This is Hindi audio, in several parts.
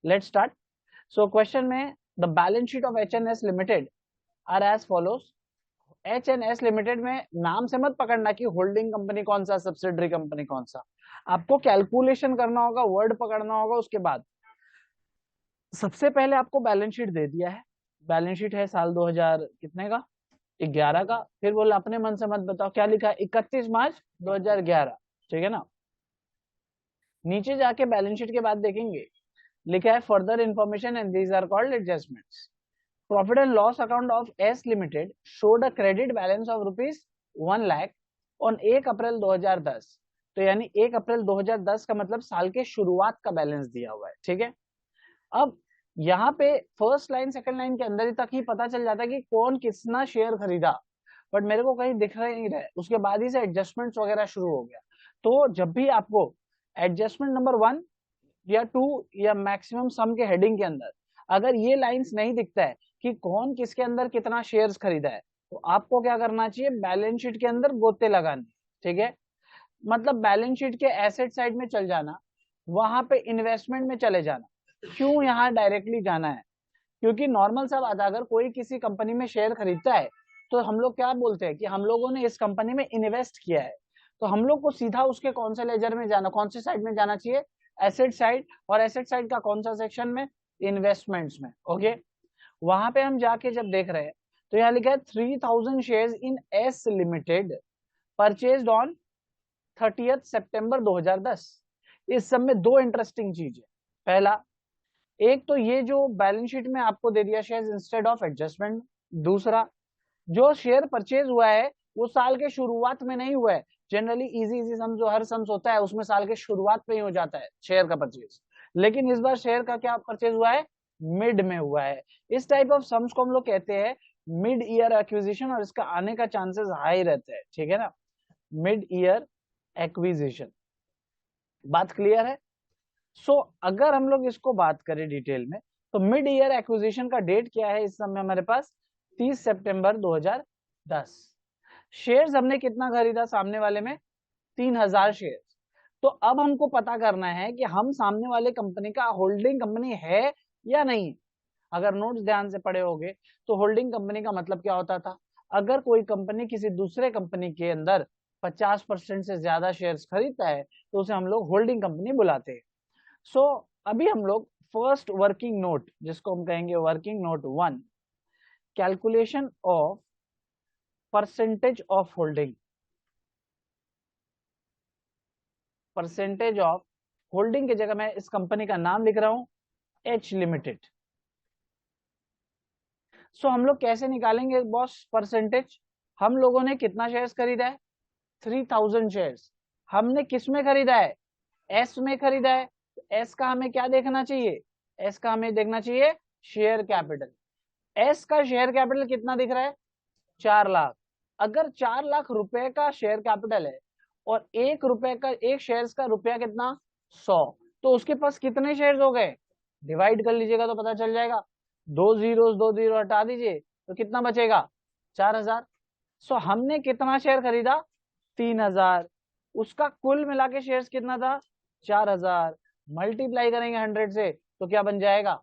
Let's start. सो क्वेश्चन में the balance sheet of H N S limited are as follows. H N S limited में नाम से मत पकड़ना कि होल्डिंग कंपनी कौन सा, सब्सिडरी कंपनी कौन सा। आपको कैलकुलेशन करना होगा, वर्ड पकड़ना होगा। उसके बाद सबसे पहले आपको बैलेंस शीट दे दिया है। बैलेंस शीट है साल 2000 कितने का, 11 का। फिर बोला अपने मन से मत बताओ क्या लिखा है, 31 मार्च 2011। ठीक है ना। नीचे जाके बैलेंस शीट के बाद देखेंगे, लिखा है further information and these are called adjustments. Profit and loss account of S limited showed a credit balance of rupees 1 lakh on 1 April 2010। तो यानी 1 अप्रैल 2010 का मतलब साल के शुरुआत का बैलेंस दिया हुआ है। ठीक है। अब यहाँ पे फर्स्ट लाइन सेकंड लाइन के अंदर ही तक ही पता चल जाता है कि कौन कितना शेयर खरीदा, बट मेरे को कहीं दिख नहीं रहा है। उसके बाद ही से एडजस्टमेंट्स वगैरह शुरू हो गया। तो जब भी आपको एडजस्टमेंट नंबर 1 या 2 या मैक्सिमम सम के हेडिंग के अंदर अगर ये लाइंस नहीं दिखता है कि कौन किसके अंदर कितना शेयर्स खरीदा है, तो आपको क्या करना चाहिए, बैलेंस शीट के अंदर गोते लगाने। ठीक है। मतलब बैलेंस शीट के एसेट साइड में चल जाना, वहां पे इन्वेस्टमेंट में चले जाना। क्यों यहाँ डायरेक्टली जाना है, क्योंकि नॉर्मल सा बात है, अगर कोई किसी कंपनी में शेयर खरीदता है तो हम लोग क्या बोलते हैं कि हम लोगों ने इस कंपनी में इन्वेस्ट किया है। तो हम लोग को सीधा उसके कौन से लेजर में जाना, कौन से साइड में जाना चाहिए, एसेट साइड। और एसेट साइड का कौन सा सेक्शन में, इन्वेस्टमेंट्स में। ओके। वहां पे हम जाके जब देख रहे हैं तो यहाँ लिखा है 3000 shares in S limited purchased on 30 सितंबर 2010। इस सब में दो इंटरेस्टिंग चीज है। पहला, एक तो ये जो बैलेंस शीट में आपको दे दिया शेयर्स इंस्टेड ऑफ एडजस्टमेंट। दूसरा, जो शेयर परचेज हुआ है वो साल के शुरुआत में नहीं हुआ है। जनरली इजी इजी सम जो हर सम्स होता है उसमें साल के शुरुआत में ही हो जाता है शेयर का परचेज, लेकिन इस बार शेयर का क्या परचेज हुआ है, मिड में हुआ है। इस टाइप ऑफ सम्स को हम लोग कहते हैं मिड ईयर एक्विजिशन, और इसका आने का चांसेस हाई रहते हैं। ठीक है ना, मिड ईयर एक्विजिशन। बात क्लियर है। सो अगर हम लोग इसको बात करें डिटेल में, तो मिड ईयर एक्विजिशन का डेट क्या है इस समय हमारे पास, 30 सितंबर 2010। शेयर्स हमने कितना खरीदा सामने वाले में, 3000 शेयर्स। तो अब हमको पता करना है कि हम सामने वाले कंपनी का होल्डिंग कंपनी है या नहीं। अगर नोट्स ध्यान से पढ़े होगे तो होल्डिंग कंपनी का मतलब क्या होता था, अगर कोई कंपनी किसी दूसरे कंपनी के अंदर 50% से ज्यादा शेयर्स खरीदता है तो उसे हम लोग होल्डिंग कंपनी बुलाते हैं। सो अभी हम लोग फर्स्ट वर्किंग नोट, जिसको हम कहेंगे working note 1, calculation of percentage of holding. Percentage of holding की जगह मैं इस कंपनी का नाम लिख रहा हूं, एच लिमिटेड। सो हम लोग कैसे निकालेंगे बॉस परसेंटेज। हम लोगों ने कितना शेयर्स खरीदा है, 3000 शेयर्स। हमने किस में खरीदा है, एस में खरीदा है। एस का हमें क्या देखना चाहिए, एस का हमें देखना चाहिए शेयर कैपिटल। एस का शेयर कैपिटल कितना दिख रहा है, 4 लाख। अगर 4 लाख रुपए का शेयर कैपिटल है और 1 रुपए का, एक शेयर का रुपया कितना, 100, तो उसके पास कितने शेयर हो गए, डिवाइड कर लीजिएगा तो पता चल जाएगा। दो जीरो हटा दीजिए तो कितना बचेगा, 4000। सो हमने कितना शेयर खरीदा, 3000। उसका कुल मिला के शेयर कितना था, 4000। मल्टीप्लाई करेंगे 100 से तो क्या बन जाएगा,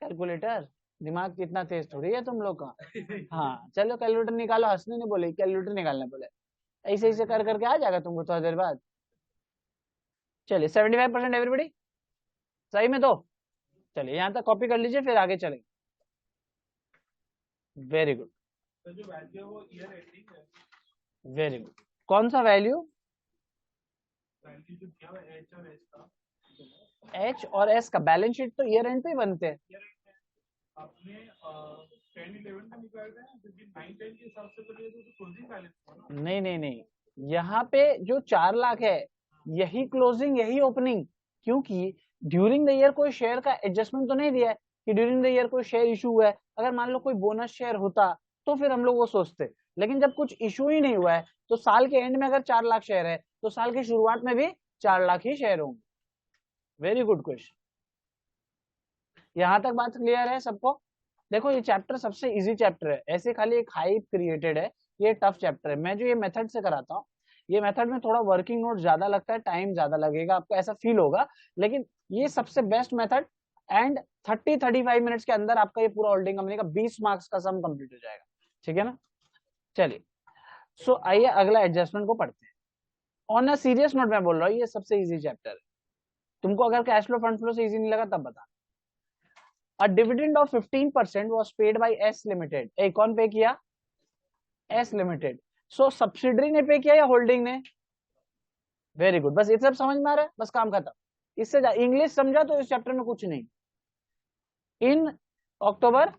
कैलकुलेटर। दिमाग कितना तेज थोड़ी है तुम लोग का। हाँ चलो कैलकुलेटर निकालो, हंसने नहीं बोले, कैलकुलेटर निकालने बोले। ऐसे ऐसे कर करके आ जाएगा तुमको थोड़ी देर बाद। चलिए 75% एवरीबडी सही में। तो चलिए यहाँ तक कॉपी कर लीजिए, फिर आगे चलेंगे। वेरी गुड, तो जो वैल्यू है वो ईयर एंडिंग है। Very good. कौन सा वैल्यू, वैल्यू जो क्या है एच और एस का, एच और एस का बैलेंस शीट तो ईयर एंड पे ही बनते हैं। ईयर एंड है आपने 10-11 का निकालते हैं, क्योंकि 9-10 के हिसाब से तो ये तो क्लोजिंग बैलेंस था ना। नहीं नहीं नहीं, यहाँ पे जो 4 लाख है यही क्लोजिंग यही ओपनिंग। क्योंकि ड्यूरिंग द ईयर कोई शेयर का एडजस्टमेंट तो नहीं दिया है कि ड्यूरिंग द ईयर कोई शेयर इशू हुआ है। अगर मान लो कोई बोनस शेयर होता तो फिर हम लोग वो सोचते, लेकिन जब कुछ इशू ही नहीं हुआ है तो साल के एंड में अगर 4 लाख शेयर है तो साल की शुरुआत में भी 4 लाख ही शेयर होंगे। Very good question. यहाँ तक बात क्लियर है सबको। देखो ये चैप्टर सबसे इजी चैप्टर है, ऐसे खाली एक हाइप क्रिएटेड है, ये टफ चैप्टर है। मैं जो ये मेथड से कराता हूँ, ये मेथड में थोड़ा वर्किंग नोट ज्यादा लगता है, टाइम ज्यादा लगेगा, आपको ऐसा फील होगा, लेकिन ये सबसे बेस्ट मेथड एंड 30-35 मिनट्स के अंदर आपका ये पूरा होल्डिंग कंपनी का 20 मार्क्स का सम कंप्लीट हो जाएगा। ठीक है ना। चलिए सो आइए अगला एडजस्टमेंट को पढ़ते हैं। ऑन अ सीरियस नोट मैं बोल रहा हूँ, ये सबसे इजी चैप्टर है। तुमको अगर कैश फ्लो फंड फ्लो से इजी नहीं लगा तब बता। A dividend of 15% was paid by S limited. ए कौन पे किया? S limited. सो सब्सिडरी ने पे किया या होल्डिंग ने? वेरी गुड, बस ये सब समझ में आ रहा है, बस काम खत्म। इससे इंग्लिश समझा तो इस चैप्टर में कुछ नहीं। In October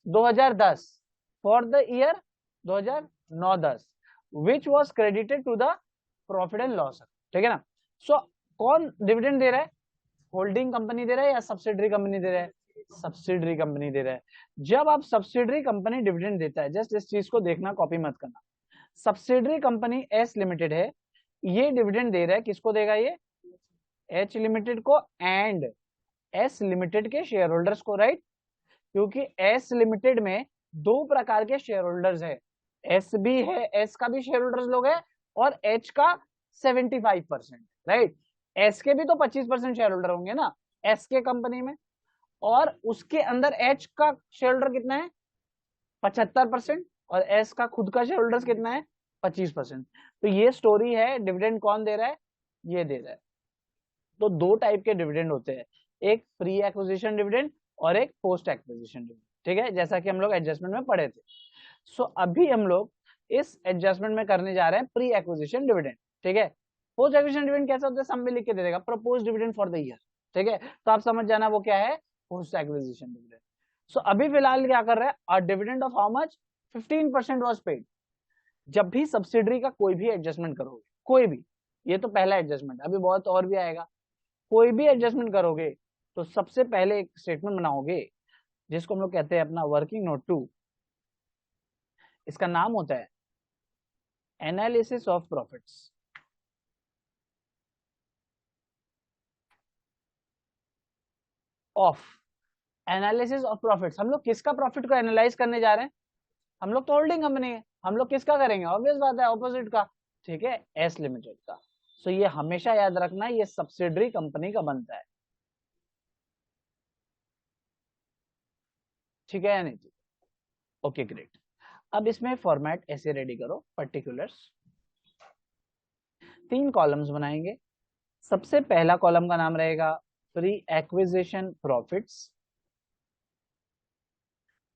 2010 for the year 2009-10 which was credited to the profit and loss. ठीक है ना। सो कौन डिविडेंड दे रहा है? होल्डिंग कंपनी दे रहा है या सब्सिडरी कंपनी दे रहा है? सब्सिडरी कंपनी दे रहा है। जब आप सब्सिडरी कंपनी डिविडेंड देता है, जस्ट इस चीज को देखना, कॉपी मत करना। सब्सिडरी कंपनी एस लिमिटेड है, ये डिविडेंड दे रहा है, किसको देगा ये? एच लिमिटेड को एंड एस लिमिटेड के शेयर होल्डर्स को, राइट। क्योंकि एस लिमिटेड में दो प्रकार के शेयर होल्डर्स है, एस भी है, एस का भी शेयर होल्डर्स लोग है, और एच का 75%, राइट। एस के भी तो 25% शेयर होल्डर होंगे ना एस के कंपनी में, और उसके अंदर एच का शेयर होल्डर कितना है? 75%, और एस का खुद का शेयर होल्डर्स कितना है? 25%। तो ये स्टोरी है। डिविडेंड कौन दे रहा है? ये दे रहा है। तो दो टाइप के डिविडेंड होते हैं, एक प्री एक्विजिशन डिविडेंड और एक पोस्ट एक्विजिशन डिविडेंड। ठीक है, जैसा कि हम लोग एडजस्टमेंट में पढ़े थे। सो अभी हम लोग इस एडजस्टमेंट में करने जा रहे हैं प्री एक्विजिशन डिविडेंड। ठीक है। पोस्ट एक्विजिशन डिविडेंड कैसा होता है? सब में लिख के दे देगा, propose dividend for the year. ठीक है, तो आप समझ जाना वो क्या है, पोस्ट एक्विजिशन डिविडेंड। सो अभी फिलहाल क्या कर रहा है? अ dividend of how much? 15% was paid. जब भी सब्सिडरी का कोई भी एडजस्टमेंट करोगे, कोई भी, ये तो पहला एडजस्टमेंट, अभी बहुत और भी आएगा, कोई भी एडजस्टमेंट करोगे तो सबसे पहले एक स्टेटमेंट बनाओगे जिसको हम लोग कहते हैं अपना वर्किंग नोट 2। इसका नाम होता है analysis of profits. Of analysis of profits. हम लोग किसका प्रॉफिट को एनालाइज करने जा रहे हैं? हम लोग तो होल्डिंग कंपनी है, हम लोग किसका करेंगे? ऑब्वियस बात है, ऑपोजिट का। ठीक है, एस लिमिटेड का। सो ये हमेशा याद रखना, ये सब्सिडरी कंपनी का बनता है। ठीक है या नहीं? Okay great. अब इसमें फॉर्मेट ऐसे रेडी करो, पर्टिकुलर्स 3 कॉलम्स बनाएंगे। सबसे पहला कॉलम का नाम रहेगा प्री एक्विजिशन प्रॉफिट्स,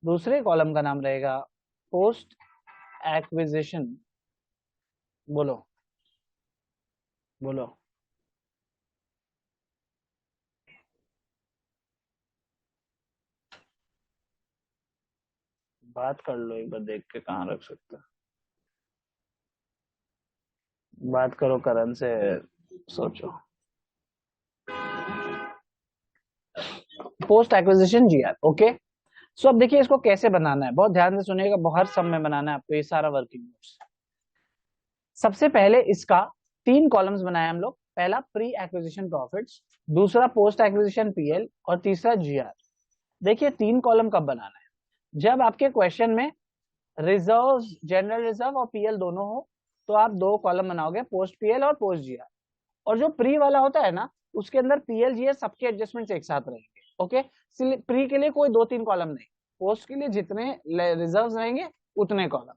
दूसरे कॉलम का नाम रहेगा पोस्ट एक्विजिशन, बोलो बोलो, बात कर लो एक बार, देख के कहाँ रख सकते, बात करो करण से, सोचो। Post acquisition GR, okay. So अब देखिए इसको कैसे बनाना है, बहुत ध्यान से सुनिएगा, बहुत सब में बनाना है आपको ये सारा वर्किंग नोट्स। सबसे पहले इसका 3 कॉलम्स बनाए हम लोग। पहला प्री एक्विजिशन प्रॉफिट्स, दूसरा पोस्ट एक्विजिशन पीएल, और तीसरा जीआर। देखिए 3 कॉलम कब बनाना है? जब आपके क्वेश्चन में रिजर्व, जनरल रिजर्व और पीएल दोनों हो, तो आप 2 कॉलम बनाओगे, पोस्ट पीएल और पोस्ट जीआर। और जो प्री वाला होता है ना, उसके अंदर पीएल जीआर सबके एडजस्टमेंट एक साथ रहेंगे। ओके, प्री के लिए कोई 2-3 कॉलम नहीं, पोस्ट के लिए जितने रिजर्व रहेंगे उतने कॉलम।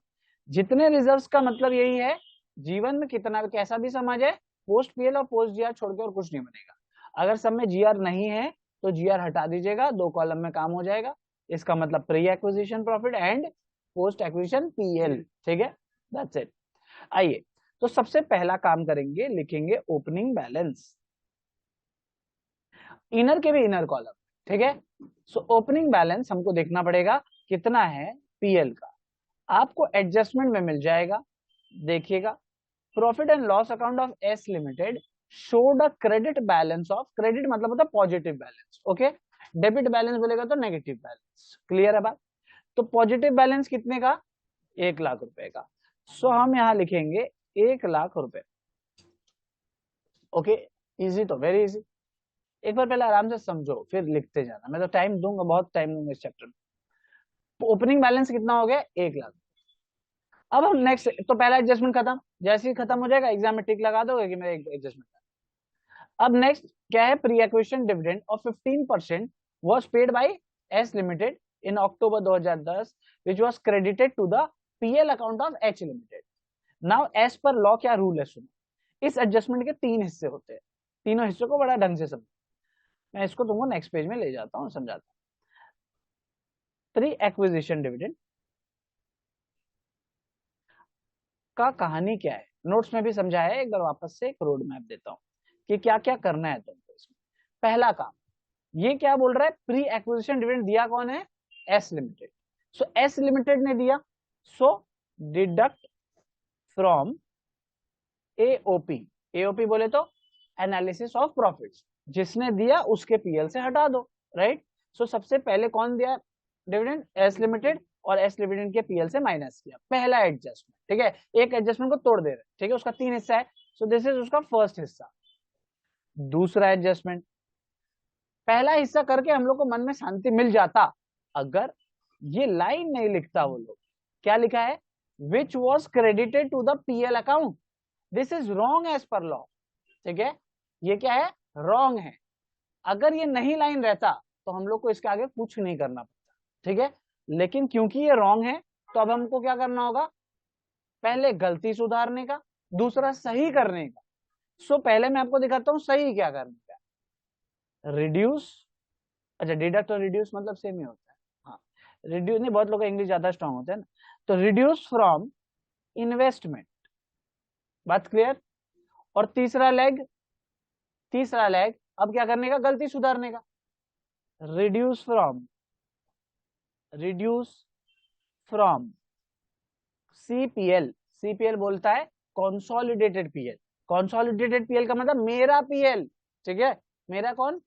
जितने रिजर्व्स का मतलब यही है, जीवन में कितना कैसा भी समझ है, पोस्ट पीएल और पोस्ट जीआर छोड़ के और कुछ नहीं बनेगा। अगर सब में जीआर नहीं है तो जीआर हटा दीजिएगा, 2 कॉलम में काम हो जाएगा। इसका मतलब pre acquisition profit and post acquisition PL. ठीक है, दैट्स इट। आइए, तो सबसे पहला काम करेंगे, लिखेंगे ओपनिंग बैलेंस, इनर के भी इनर कॉलम। ठीक है, सो ओपनिंग बैलेंस हमको देखना पड़ेगा कितना है पीएल का, आपको एडजस्टमेंट में मिल जाएगा। देखिएगा, profit and loss account of S limited showed a credit balance of, credit मतलब होता है positive balance, okay. Debit balance बोलेगा तो नेगेटिव बैलेंस, क्लियर है बात। तो पॉजिटिव बैलेंस कितने का? 1 लाख रुपए का। सो हम यहां लिखेंगे 1 लाख रुपए। ओके, इजी, तो वेरी इजी। एक बार पहले आराम से समझो फिर लिखते जाना, मैं तो टाइम दूंगा, बहुत टाइम दूंगा इस चैप्टर में। तो ओपनिंग बैलेंस कितना हो गया? 1 लाख। अब हम नेक्स्ट, तो पहला एडजस्टमेंट खत्म, जैसे ही खत्म हो जाएगा एग्जाम में टिक लगा दोगे कि मेरा एडजस्टमेंट। अब नेक्स्ट क्या है? Pre acquisition dividend of 15% was paid by S Limited in October 2010 which was credited to the PL account of H Limited. Now as per law क्या रूल है सुनो, इस एडजस्टमेंट के 3 हिस्से होते हैं, तीनों हिस्सों को बड़ा ढंग से समझो। मैं इसको तुमको नेक्स्ट पेज में ले जाता हूँ, समझाता हूँ। प्री एक्विजिशन डिविडेंड का कहानी क्या है, नोट्स में भी समझाया है, एक बार वापस से एक रोड मैप देता हूँ कि क्या क्या करना है तुमको इसमें। पहला काम, ये क्या बोल रहा है, प्री एक्विजिशन डिविडेंड दिया कौन है, एस लिमिटेड। सो एस लिमिटेड ने दिया, सो डिडक्ट फ्रॉम एओपी, एओपी बोले तो एनालिसिस ऑफ प्रॉफिट्स, जिसने दिया उसके पीएल से हटा दो, राइट। सो सबसे पहले कौन दिया डिविडेंड, एस लिमिटेड, और एस लिमिटेड के पीएल से माइनस किया, पहला एडजस्टमेंट, ठीक है। एक एडजस्टमेंट को तोड़ दे रहे, ठीक है, उसका 3 हिस्सा है, सो दिस इज उसका फर्स्ट हिस्सा। दूसरा एडजस्टमेंट, पहला हिस्सा करके हम लोग को मन में शांति मिल जाता अगर ये लाइन नहीं लिखता वो लोग, क्या लिखा है, which was credited to the PL account, this is wrong as per law, ठीक है, ये क्या है, रॉन्ग है। अगर ये नहीं लाइन रहता तो हम लोग को इसके आगे कुछ नहीं करना पड़ता, ठीक है, लेकिन क्योंकि ये रॉन्ग है तो अब हमको क्या करना होगा, पहले गलती सुधारने का, दूसरा सही करने का। सो पहले मैं आपको दिखाता हूं सही क्या करने का, रिड्यूस, अच्छा डिडक्ट और रिड्यूस मतलब सेम ही होता है, हाँ रिड्यूस नहीं, बहुत लोग इंग्लिश ज्यादा स्ट्रांग होते हैं ना, तो रिड्यूस फ्रॉम इन्वेस्टमेंट, बात क्लियर। और तीसरा लेग अब क्या करने का, गलती सुधारने का, रिड्यूस फ्रॉम सीपीएल, सीपीएल बोलता है कंसोलिडेटेड पीएल, कंसोलिडेटेड पीएल का मतलब मेरा पीएल, ठीक है, मेरा कौन,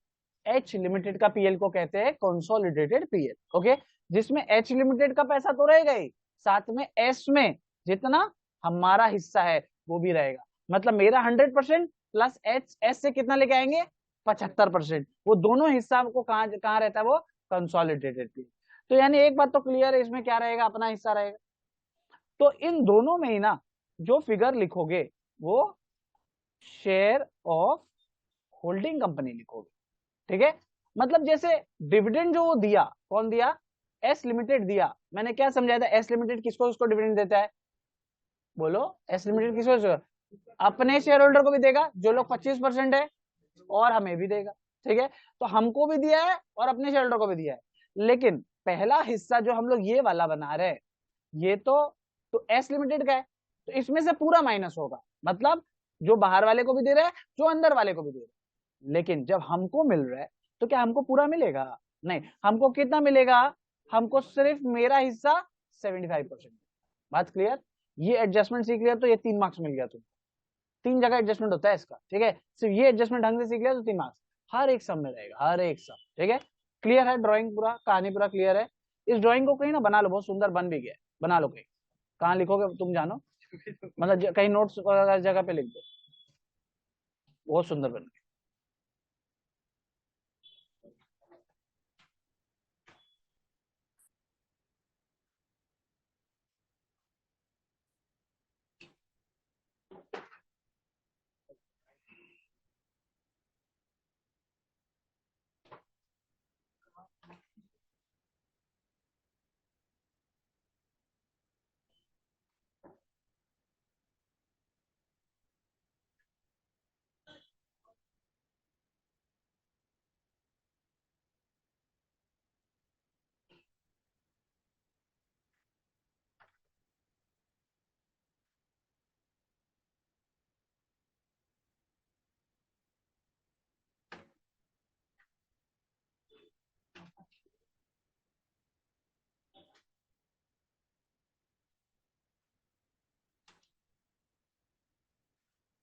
एच लिमिटेड का पीएल को कहते हैं कंसोलिडेटेड पीएल, ओके, जिसमें एच लिमिटेड का पैसा तो रहेगा ही, साथ में एस में जितना हमारा हिस्सा है वो भी रहेगा, मतलब मेरा 100% प्लस एस से कितना लेके आएंगे, 75%, वो दोनों हिस्सा को कहाँ रहता है, वो कंसोलिडेटेड पीएल। तो यानी एक बात तो क्लियर है, इसमें क्या रहेगा, अपना हिस्सा रहेगा। तो इन दोनों में ही ना जो फिगर लिखोगे वो शेयर ऑफ होल्डिंग कंपनी लिखोगे, ठीक है। मतलब जैसे डिविडेंड जो दिया, कौन दिया, एस लिमिटेड दिया, मैंने क्या समझाया था, एस लिमिटेड किसको किसको डिविडेंड देता है, बोलो, एस लिमिटेड किसको, अपने शेयर होल्डर को भी देगा जो लोग 25% है, और हमें भी देगा, ठीक है, तो हमको भी दिया है और अपने शेयर होल्डर को भी दिया है। लेकिन पहला हिस्सा जो हम लोग ये वाला बना रहे हैं, ये तो एस लिमिटेड का है, तो इसमें से पूरा माइनस होगा, मतलब जो बाहर वाले को भी दे रहा है, जो अंदर वाले को भी दे रहा है। लेकिन जब हमको मिल रहा है तो क्या हमको पूरा मिलेगा, नहीं, हमको कितना मिलेगा, हमको सिर्फ मेरा हिस्सा 75%। बात क्लियर, ये एडजस्टमेंट सीख लिया तो ये 3 मार्क्स मिल गया तुम, 3 जगह एडजस्टमेंट होता है इसका, ठीक है, सिर्फ ये एडजस्टमेंट ढंग से सीख लिया तो 3 मार्क्स हर एक सम में रहेगा, हर एक सम, ठीक है। क्लियर है, ड्राइंग पूरा, कहानी पूरा क्लियर है। इस ड्राइंग को कहीं ना बना लो, बहुत सुंदर बन भी गया, बना लो कहीं, कहाँ लिखोगे तुम जानो, मतलब कहीं नोट्स जगह पे लिख दो, बहुत सुंदर बन गया।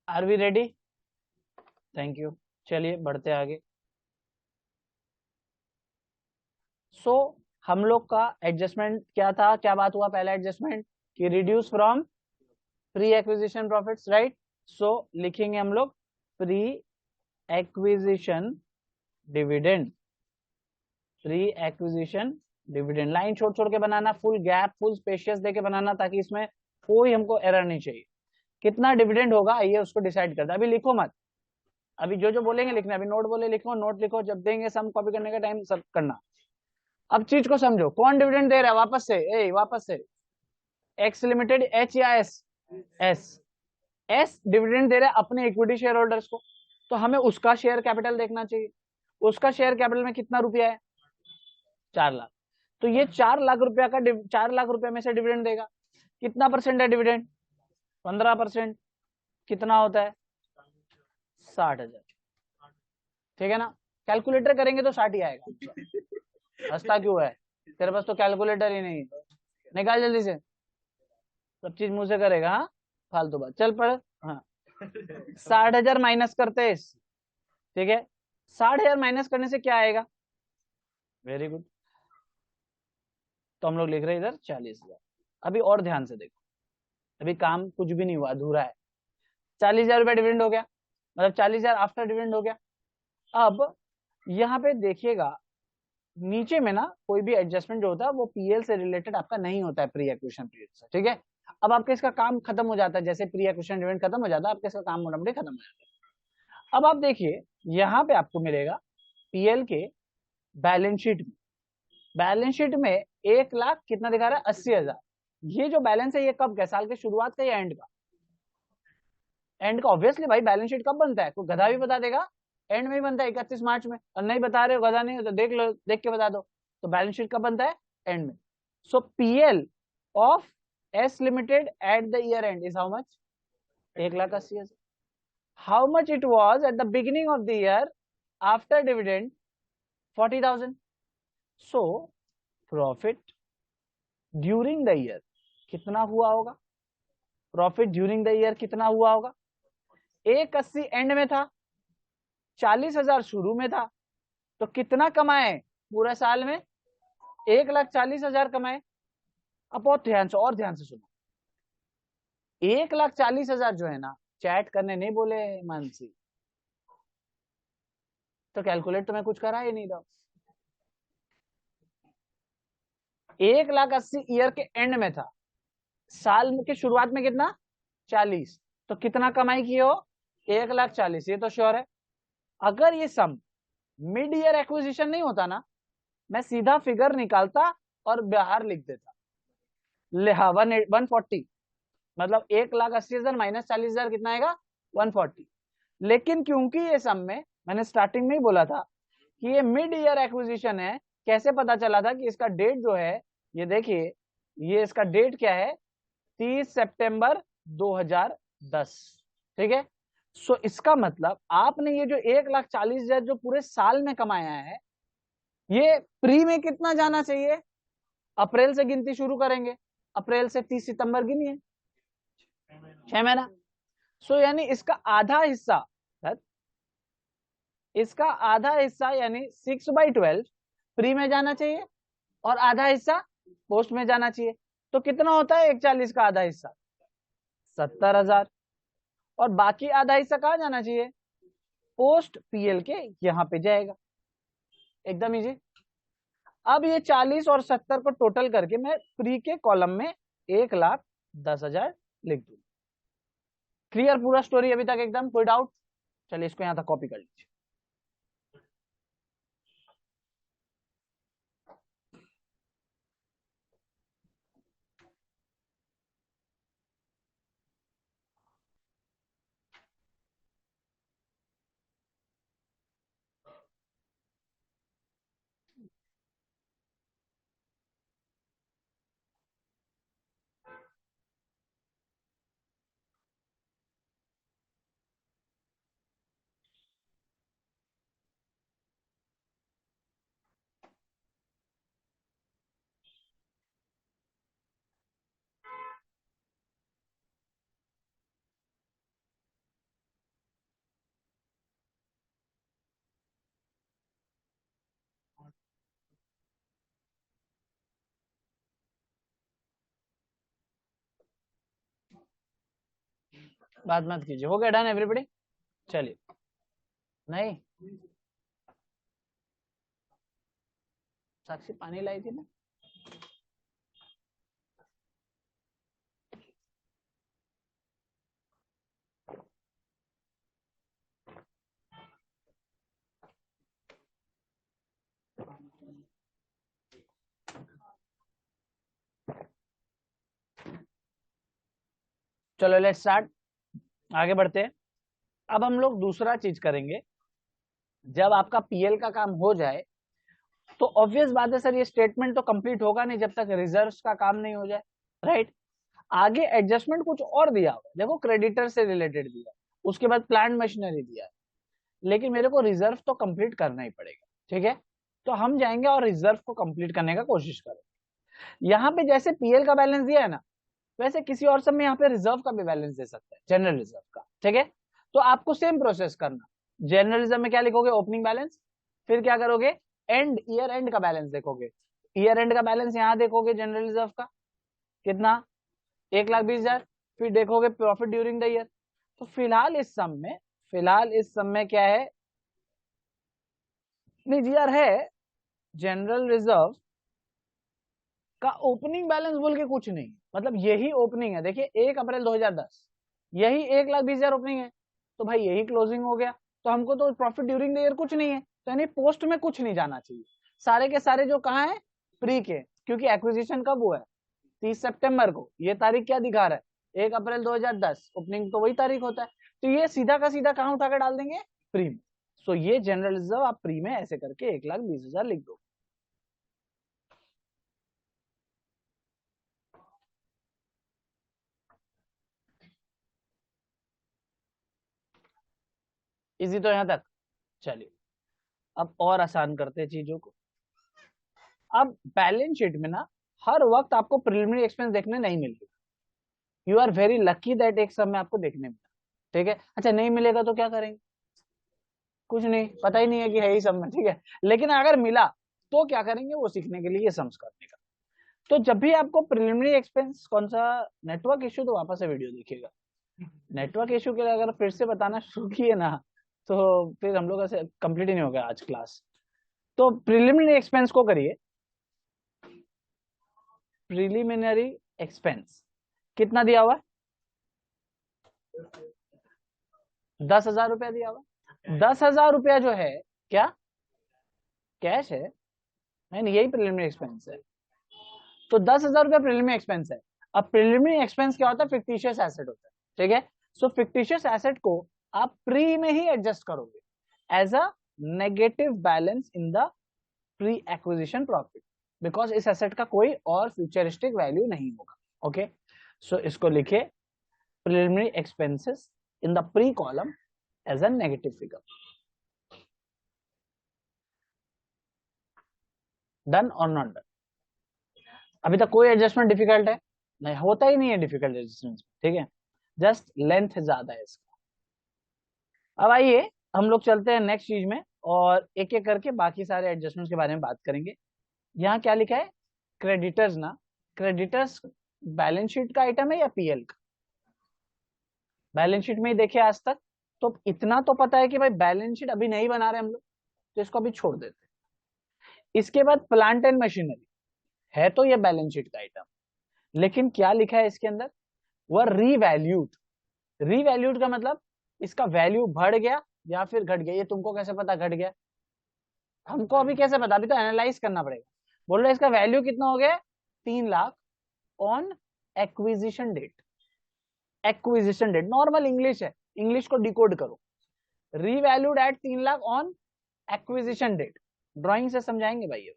Are we ready, thank you, चलिए बढ़ते आगे। सो हम लोग का एडजस्टमेंट क्या था, क्या बात हुआ, पहला एडजस्टमेंट कि reduce from pre acquisition profits, right. So लिखेंगे हम लोग pre acquisition dividend, pre acquisition dividend, line छोड़ छोड़ के बनाना, फुल गैप फुल स्पेशियस देके बनाना, ताकि इसमें कोई हमको एरर नहीं चाहिए। कितना डिविडेंड होगा ये उसको डिसाइड करता, अभी लिखो मत, अभी जो जो बोलेंगे लिखना, अभी नोट बोले लिखो, नोट लिखो, जब देंगे सम कॉपी करने का टाइम सब करना। अब चीज को समझो, कौन डिविडेंड दे रहा है वापस से, वापस से एक्स लिमिटेड, एच या एस, एस, एस डिविडेंड दे रहा है अपने इक्विटी शेयर होल्डर्स को, तो हमें उसका शेयर कैपिटल देखना चाहिए। उसका शेयर कैपिटल में कितना रुपया है, 4 लाख। तो ये 4 लाख रुपया का 4 लाख रुपया में से डिविडेंड देगा। कितना परसेंट है डिविडेंड, 15%। कितना होता है, 60,000। ठीक है ना, कैलकुलेटर करेंगे तो 60 ही आएगा। हंसता क्यों है, तेरे पास तो कैलकुलेटर ही नहीं है, निकाल जल्दी से, सब चीज मुंह से करेगा। हाँ, फालतू बात, चल पढ़। हाँ, 60,000 माइनस करते हैं ठीक है, 60,000 माइनस करने से क्या आएगा, वेरी गुड, तो हम लोग लिख रहे हैं इधर 40,000। अभी और ध्यान से देखो, अभी काम कुछ भी नहीं हुआ, अधूरा है। 40,000 रुपया डिविडेंड हो गया, मतलब 40,000 आफ्टर डिविडेंड हो गया। अब यहाँ पे देखिएगा, नीचे में ना कोई भी एडजस्टमेंट जो होता है वो पीएल से रिलेटेड आपका नहीं होता है प्री एक्विजिशन पीरियड से, ठीक है। अब आपके इसका काम खत्म हो जाता है, जैसे प्री एक्विजिशन डिविडेंड खत्म हो जाता है, आपके इसका काम मोटामोटी खत्म हो जाता है। अब आप देखिए, यहाँ पे आपको मिलेगा पीएल के बैलेंस शीट में, बैलेंस शीट में 1 लाख कितना दिखा रहा है, 80,000। ये जो बैलेंस है ये कब का, साल के शुरुआत का या एंड का, एंड का। ऑब्वियसली भाई बैलेंस शीट कब बनता है, कोई गधा भी बता देगा, एंड में ही बनता है, 31 मार्च में। और नहीं बता रहे हो, गधा नहीं हो तो देख लो, देख के बता दो। तो बैलेंस शीट कब बनता है, एंड में। So PL of S limited at the year end is how much, 1,80,000। How much it was at the beginning of the year after dividend, 40,000। So profit during the year कितना हुआ होगा, प्रॉफिट ड्यूरिंग द ईयर कितना हुआ होगा, 1,80 एंड में था, 40,000 शुरू में था, तो कितना कमाए पूरे साल में, 1,40,000 कमाए। अब बहुत ध्यान से, और ध्यान से सुनो, 1,40,000 जो है ना, चैट करने नहीं बोले मानसी, तो कैलकुलेट तो मैं कुछ करा ही नहीं था। 1,80,000 ईयर के एंड में था, साल के शुरुआत में कितना, 40, तो कितना कमाई की हो, 1,40,000, ये तो श्योर है। अगर ये सम मिड ईयर एक्विजिशन नहीं होता ना, मैं सीधा फिगर निकालता और बाहर लिख देता, 140, मतलब 1,80,000 माइनस 40,000 कितना आएगा, 140। लेकिन क्योंकि ये सम में मैंने स्टार्टिंग में ही बोला था कि ये मिड ईयर एक्विजिशन है, कैसे पता चला था कि इसका डेट जो है, ये देखिए, ये इसका डेट क्या है, 30 सितंबर 2010, ठीक है। सो इसका मतलब आपने ये जो 1,40,000 जो पूरे साल में कमाया है, ये प्री में कितना जाना चाहिए, अप्रैल से गिनती शुरू करेंगे, अप्रैल से 30 सितंबर गिनिए, 6 महीना। सो यानी इसका आधा हिस्सा, इसका आधा हिस्सा यानी 6/12 प्री में जाना चाहिए, और आधा हिस्सा पोस्ट में जाना चाहिए। तो कितना होता है 1,40 का आधा हिस्सा, 70,000, और बाकी आधा हिस्सा कहाँ जाना चाहिए, पोस्ट पीएल के यहाँ पे जाएगा, एकदम इजी। अब ये 40 और 70 को टोटल करके मैं प्री के कॉलम में 1,10,000 लिख दूँ। क्लियर पूरा स्टोरी अभी तक एकदम, कोई डाउट, चलिए इसको यहां तक कॉपी कर लीजिए। बात मत कीजिए, हो गया डन एवरीबॉडी, चलिए। नहीं, साक्षी पानी लाई थी ना, चलो लेट्स स्टार्ट, आगे बढ़ते हैं। अब हम लोग दूसरा चीज करेंगे। जब आपका पीएल का काम हो जाए तो ऑब्वियस बात है सर, ये स्टेटमेंट तो कंप्लीट होगा नहीं जब तक रिजर्व्स का काम नहीं हो जाए, राइट। आगे एडजस्टमेंट कुछ और दिया हुआ है, देखो क्रेडिटर से रिलेटेड दिया है, उसके बाद प्लांट मशीनरी दिया है, लेकिन मेरे को रिजर्व तो कंप्लीट करना ही पड़ेगा, ठीक है। तो हम जाएंगे और रिजर्व को कंप्लीट करने का कोशिश करेंगे। यहाँ पे जैसे पीएल का बैलेंस दिया है ना, वैसे किसी और सब में यहाँ पे रिजर्व का भी बैलेंस दे सकते हैं, जनरल रिजर्व का, ठीक है। तो आपको सेम प्रोसेस करना, जनरल रिजर्व में क्या लिखोगे, ओपनिंग बैलेंस, फिर क्या करोगे, एंड ईयर एंड का बैलेंस देखोगे। ईयर एंड का बैलेंस यहाँ देखोगे जनरल रिजर्व का कितना, 1,20,000, फिर देखोगे प्रॉफिट ड्यूरिंग द ईयर। तो फिलहाल इस सम में क्या है, नहीं जी यार है, जनरल रिजर्व का ओपनिंग बैलेंस बोल के कुछ नहीं, मतलब यही ओपनिंग है, देखिए 1 अप्रैल 2010, यही 1,20,000 ओपनिंग है, तो भाई यही क्लोजिंग हो गया। तो हमको तो प्रॉफिट ड्यूरिंग द ईयर कुछ नहीं है, तो यानी पोस्ट में कुछ नहीं जाना चाहिए, सारे के सारे जो कहाँ है, प्री के, क्योंकि एक्विजिशन कब हुआ है, 30 सितंबर को, ये तारीख क्या दिखा रहा है, 1 अप्रैल 2010, ओपनिंग तो वही तारीख होता है, तो ये सीधा का सीधा कहाँ उठा कर डाल देंगे, प्री में। सो ये जनरल रिजर्व आप प्री में ऐसे करके 1,20,000 लिख दो। इजी तो यहां तक, चलिए अब और आसान करते हैं चीजों को। अब बैलेंस शीट में ना हर वक्त आपको प्रिलिमिनरी एक्सपेंस देखने नहीं मिलेगा, you are very lucky that एक सब में आपको देखने मिला, ठीक है। अच्छा नहीं मिलेगा तो क्या करेंगे, कुछ नहीं, पता ही नहीं है कि है ही सब में, ठीक है। लेकिन अगर मिला तो क्या करेंगे, वो सीखने के लिए ये सम्स करने का। तो जब भी आपको प्रिलिमिनरी एक्सपेंस कौन सा, नेटवर्क इश्यू, तो वापस से वीडियो देखिएगा। नेटवर्क इश्यू के लिए अगर फिर से बताना शुरू किए ना, तो फिर हम लोग ऐसे कंप्लीट ही नहीं होगा आज क्लास। तो प्रिलिमिनरी एक्सपेंस को करिए, प्रिलिमिनरी एक्सपेंस कितना दिया हुआ है, 10,000 रुपया दिया हुआ। 10,000 रुपया जो है क्या कैश है, नहीं यही प्रिलिमिनरी एक्सपेंस है। तो 10,000 रुपया प्रिलिमिनरी एक्सपेंस है। अब प्रिलिमिनरी एक्सपेंस क्या होता है, फिक्टिशियस एसेट होता है, ठीक है। सो फिक्टिशियस एसेट को आप प्री में ही एडजस्ट करोगे as a negative balance in the pre acquisition profit, because इस एसेट का कोई और फ्यूचरिस्टिक वैल्यू नहीं होगा, ओके। सो इसको लिखे preliminary expenses in the pre column as a negative figure. Done और नॉट डन, अभी तक कोई एडजस्टमेंट डिफिकल्ट है, नहीं होता ही नहीं है डिफिकल्ट एडजस्टमेंट, ठीक है, जस्ट लेंथ ज्यादा है इसका। अब आइए हम लोग चलते हैं नेक्स्ट चीज में, और एक एक करके बाकी सारे एडजस्टमेंट्स के बारे में बात करेंगे। यहाँ क्या लिखा है, क्रेडिटर्स ना, क्रेडिटर्स बैलेंस शीट का आइटम है या पीएल का, बैलेंस शीट में ही देखे आज तक, तो इतना तो पता है कि भाई बैलेंस शीट अभी नहीं बना रहे हम लोग, तो इसको अभी छोड़ देते हैं। इसके बाद प्लांट एंड मशीनरी है, तो ये बैलेंस शीट का आइटम, लेकिन क्या लिखा है इसके अंदर, वह रीवैल्यूड। रीवैल्यूड का मतलब इसका वैल्यू बढ़ गया या फिर घट गया, ये तुमको कैसे पता घट गया, हमको अभी कैसे पता, अभी तो एनालाइज करना पड़ेगा। बोल रहे इसका वैल्यू कितना हो गया, 3,00,000 on acquisition date. Acquisition date normal English है, इंग्लिश को डिकोड करो, revalued at 3,00,000 on acquisition date. Drawing से समझाएंगे भाई,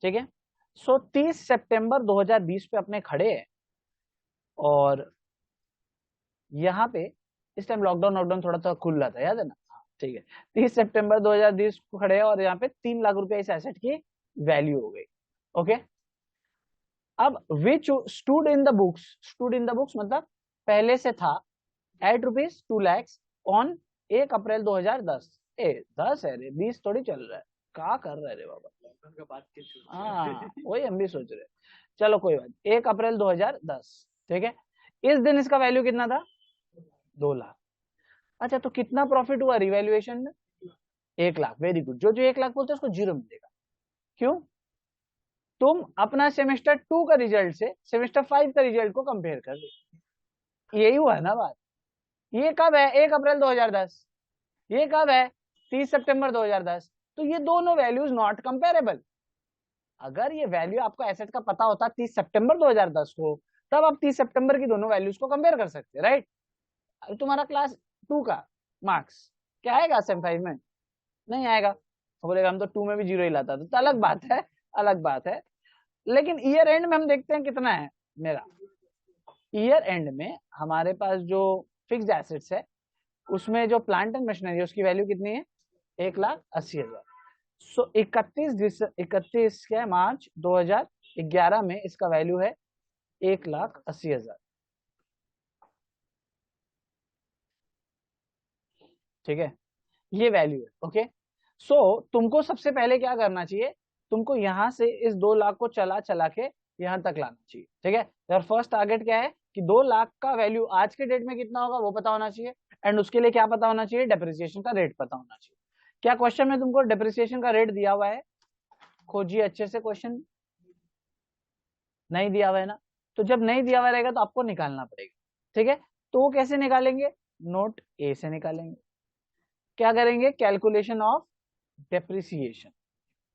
ठीक है। सो 30 सितंबर 2020 पे अपने खड़े हैं, और यहाँ पे इस टाइम लॉकडाउन थोड़ा सा खुल रहा था, याद है ना, ठीक है। 30 सितंबर 2020 को खड़े हैं, और यहाँ पे 3,00,000 रुपया इस एसेट की वैल्यू हो गई, ओके। अब विच स्टूड इन द बुक्स मतलब पहले से था एट रुपीज 2,00,000 ऑन 1 अप्रैल 2010। 10 है रे, 20 थोड़ी चल रहा है, क्या कर रहे रे बाबा, हाँ वही हम भी सोच रहे, चलो कोई बात, 1 अप्रैल 2010, ठीक है। इस दिन इसका वैल्यू कितना था, 2,00,000। अच्छा तो कितना प्रॉफिट हुआ रिवैल्यूएशन में, 1,00,000, वेरी गुड। जो जो 1,00,000 बोलते हैं उसको 0 मिलेगा, क्यों, तुम अपना सेमेस्टर 2 का रिजल्ट से सेमेस्टर 5 का रिजल्ट को कंपेयर कर दो, यही हुआ है ना बात। ये कब है, 1 अप्रैल 2010, ये कब है, 30 सितंबर 2010, तो ये दोनों वैल्यूज नॉट कंपेरेबल, अगर ये वैल्यू आपको एसेट का पता होता 30 सितंबर 2010 को, तब आप 30 सितंबर की दोनों वैल्यूज को कंपेयर कर सकते, राइट। अब तुम्हारा क्लास 2 का मार्क्स क्या आएगा सेम 5 में? नहीं आएगा। तो बोलेगा हम तो 2 में भी 0 ही लाता था, तो अलग बात है, अलग बात है। लेकिन ईयर एंड में हम देखते हैं कितना है मेरा। ईयर एंड में हमारे पास जो फिक्स्ड एसेट्स है, उसमें जो प्लांट एंड मशीनरी है उसकी वैल्यू कितनी है? 1,80,000। सो 31 क्या है, मार्च 2011 में इसका वैल्यू है 1,80,000। ठीक है, ये वैल्यू है। ओके, सो तुमको सबसे पहले क्या करना चाहिए, तुमको यहां से इस 2 लाख को चला चला के यहां तक लाना चाहिए। ठीक है, यार फर्स्ट टारगेट क्या है कि 2 लाख का वैल्यू आज के डेट में कितना होगा वो पता होना चाहिए, एंड उसके लिए क्या पता होना चाहिए, डेप्रिसिएशन का रेट पता होना चाहिए। क्या क्वेश्चन में तुमको डेप्रिसिएशन का रेट दिया हुआ है? खोजिए अच्छे से, क्वेश्चन नहीं दिया हुआ है ना, तो जब नहीं दिया हुआ रहेगा तो आपको निकालना पड़ेगा। ठीक है, तो वो कैसे निकालेंगे? नोट ए से निकालेंगे। क्या करेंगे? Calculation of depreciation.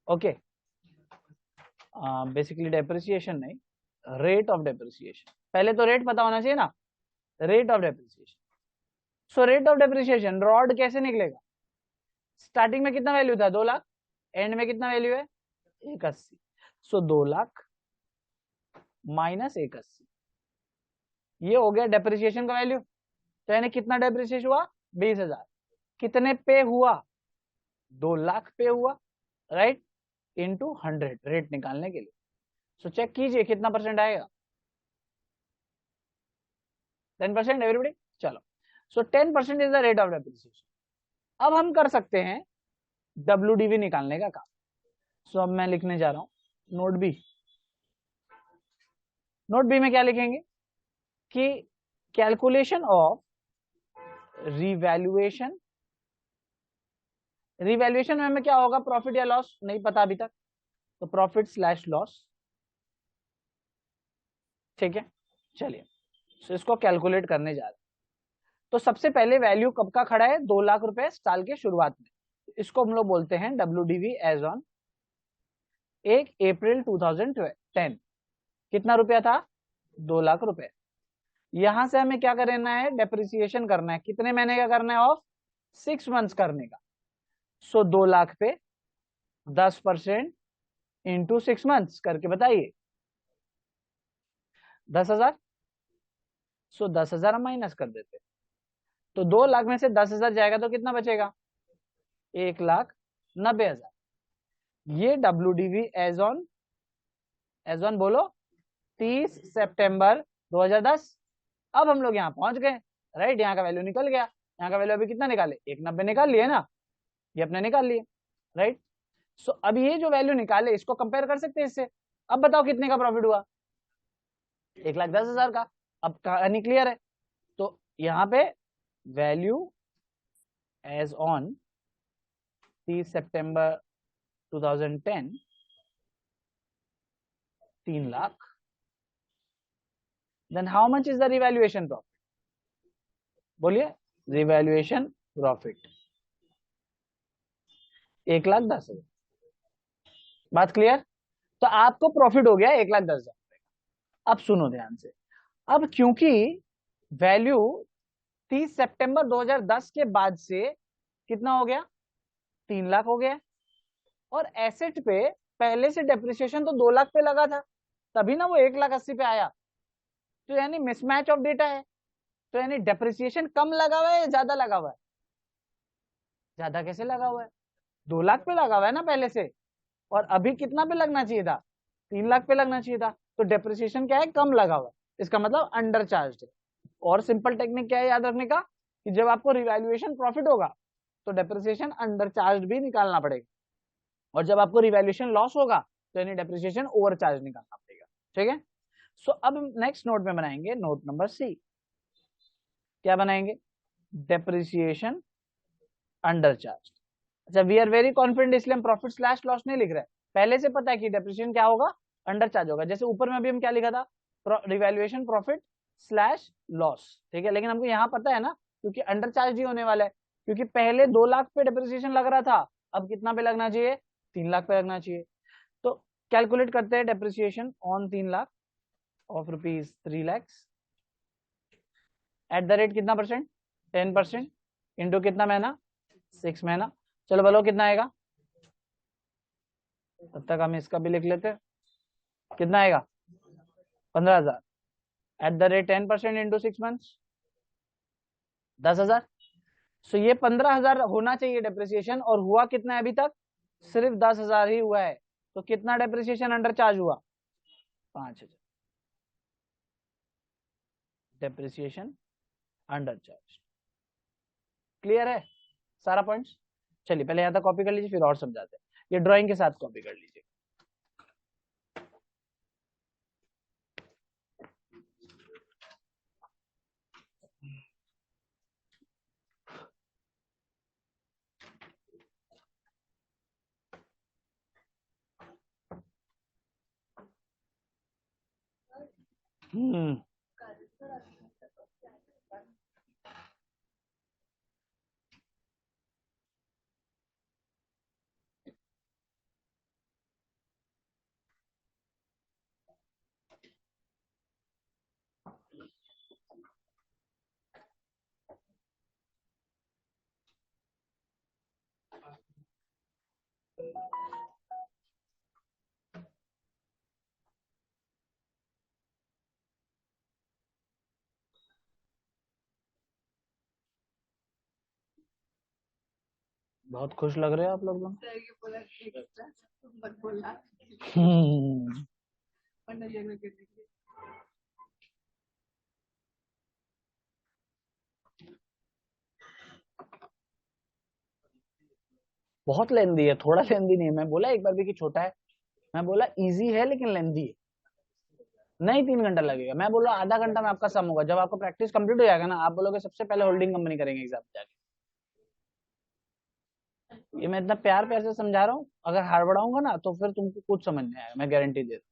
Okay, basically depreciation नहीं, रेट ऑफ डेप्रिसिएशन। पहले तो रेट पता होना चाहिए ना, rate of depreciation. So rate of depreciation rod कैसे निकलेगा? स्टार्टिंग में कितना वैल्यू था? 2 लाख। एंड में कितना वैल्यू है? 180। सो 2 लाख माइनस 180, ये हो गया डेप्रिसिएशन का वैल्यू। तो यानी कितना डेप्रिसिएशन हुआ? 20,000। कितने पे हुआ? 2 लाख पे हुआ, राइट, इंटू 100 रेट निकालने के लिए। सो चेक कीजिए कितना परसेंट आएगा। 10% एवरीबडी। चलो, सो 10% is the rate of depreciation. अब हम कर सकते हैं WDV निकालने का काम। सो अब मैं लिखने जा रहा हूं नोट बी। नोट बी में क्या लिखेंगे कि कैलकुलेशन ऑफ रिवैल्यूएशन। रिवैल्यूएशन में हमें क्या होगा? प्रॉफिट या लॉस नहीं पता अभी तक, तो प्रॉफिट स्लैश लॉस। ठीक है, चलिए, सो इसको कैलकुलेट करने जा रहे हैं। तो सबसे पहले वैल्यू कब का खड़ा है? 2 लाख रुपए साल के शुरुआत में। इसको हम लोग बोलते हैं WDV एज ऑन 1 अप्रैल 2010। कितना रुपया था? 2 लाख रुपए। यहां से हमें क्या करना है? डेप्रिसिएशन करना है। कितने महीने का करना है? ऑफ 6 मंथ्स करने का। सो 2 लाख पे 10% इंटू 6 मंथ्स करके बताइए, 10,000। सो 10,000 हम माइनस कर देते, तो 2 लाख में से 10,000 जाएगा तो कितना बचेगा? 1,90,000। ये WDV एज ऑन बोलो 30 सितंबर 2010। अब हम लोग यहाँ पहुंच गए, राइट, यहाँ का वैल्यू निकल गया। यहाँ का वैल्यू अभी कितना निकाले? 1,90 निकाल लिए ना, ये अपने निकाल लिए, राइट। सो अब ये जो वैल्यू निकाले इसको कंपेयर कर सकते हैं इससे। अब बताओ कितने का प्रॉफिट हुआ? 1,10,000 का। अब कहानी क्लियर है। तो यहाँ पे वैल्यू एज ऑन 30 सितंबर 2010 3 lakh. Then how much is the revaluation profit? बोलिए, रिवैल्यूएशन प्रॉफिट 1,10,000। बात क्लियर? तो आपको प्रॉफिट हो गया 1,10,000। अब सुनो ध्यान से, अब क्योंकि वैल्यू 30 सितंबर 2010 के बाद से कितना हो गया? 3 लाख हो गया, और एसेट पे पहले से डेप्रिसिएशन तो 2 लाख पे लगा था, तभी ना वो 1,80,000 पे आया। तो यानी मिसमैच ऑफ डेटा है। तो यानी डेप्रिसिएशन कम लगा हुआ है या ज्यादा लगा हुआ है? ज्यादा कैसे लगा हुआ है? 2 लाख पे लगा हुआ है ना पहले से, और अभी कितना पे लगना चाहिए था? 3 लाख पे लगना चाहिए था। तो डेप्रिसिएशन क्या है? कम लगा हुआ है, इसका मतलब अंडर चार्ज है। और सिंपल टेक्निक क्या है याद रखने का, कि जब आपको रिवैल्यूएशन प्रॉफिट होगा तो डेप्रिसिएशन अंडर चार्ज भी निकालना पड़ेगा, और जब आपको रिवैल्यूएशन लॉस होगा तो यानी डेप्रिसिएशन ओवर चार्ज निकालना पड़ेगा। ठीक है, सो अब नेक्स्ट नोट में बनाएंगे नोट नंबर सी। क्या बनाएंगे? Depreciation under charge. अच्छा, वी आर वेरी कॉन्फिडेंट, इसलिए हम प्रॉफिट स्लैश लॉस नहीं लिख रहे। पहले से पता है कि डेप्रिसिएशन क्या होगा? अंडर चार्ज होगा। जैसे ऊपर में अभी हम क्या लिखा था? Revaluation profit slash loss. ठीक है, लेकिन हमको यहाँ पता है ना, क्योंकि अंडर चार्ज ही होने वाला है, क्योंकि पहले 2 लाख पे डेप्रिसिएशन लग रहा था, अब कितना पे लगना चाहिए? 3 लाख पे लगना चाहिए। तो कैलकुलेट करते हैं depreciation on 3 lakh of rupees 3 lakhs at the rate कितना परसेंट 10% इंटू कितना महीना 6 महीना। चलो बोलो कितना आएगा, तब तक हम इसका भी लिख लेते हैं। कितना आएगा 15,000 at the rate 10% into 6 months 10,000। सो ये 15,000 होना चाहिए डेप्रिसिएशन, और हुआ कितना है अभी तक, सिर्फ 10,000 ही हुआ है। तो कितना डेप्रिसिएशन अंडर चार्ज हुआ 5,000 डेप्रिसिएशन अंडर चार्ज। क्लियर है सारा पॉइंट्स। चलिए पहले यहाँ तक कॉपी कर लीजिए, फिर और समझाते हैं। ये ड्राइंग के साथ कॉपी कर लीजिए। बहुत खुश लग रहे हो आप लोग। बहुत लेंदी है, थोड़ा लेंदी नहीं है। मैं बोला एक बार भी कि छोटा है, मैं बोला इजी है लेकिन लेंदी है। नहीं 3 घंटा लगेगा, मैं बोला आधा घंटा में आपका सम होगा। जब आपका प्रैक्टिस कंप्लीट हो जाएगा ना, आप बोलोगे सबसे पहले होल्डिंग कंपनी करेंगे एग्जाम जाके। ये मैं इतना प्यार प्यार से समझा रहा हूँ, अगर हड़बड़ाऊंगा ना तो फिर तुमको कुछ समझ नहीं आएगा, मैं गारंटी दे रहा हूँ।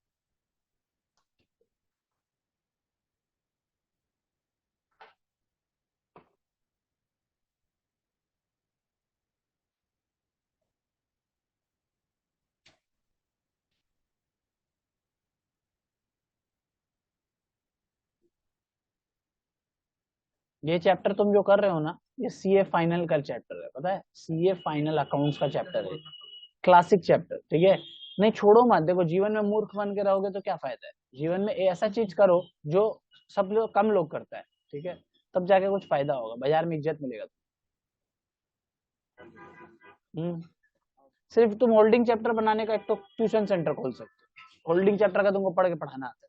ये चैप्टर तुम जो कर रहे हो ना, ये सीए फाइनल का चैप्टर है, पता है, सीए फाइनल अकाउंट्स का चैप्टर है, क्लासिक चैप्टर। ठीक है, नहीं छोड़ो मत। देखो जीवन में मूर्ख बन के रहोगे तो क्या फायदा है। जीवन में ऐसा चीज करो जो सब लोग कम लोग करता है, ठीक है, तब जाके कुछ फायदा होगा, बाजार में इज्जत मिलेगा। सिर्फ तुम होल्डिंग चैप्टर बनाने का एक तो ट्यूशन सेंटर खोल सकते हो, होल्डिंग चैप्टर का तुमको पढ़ के पढ़ाना आता है।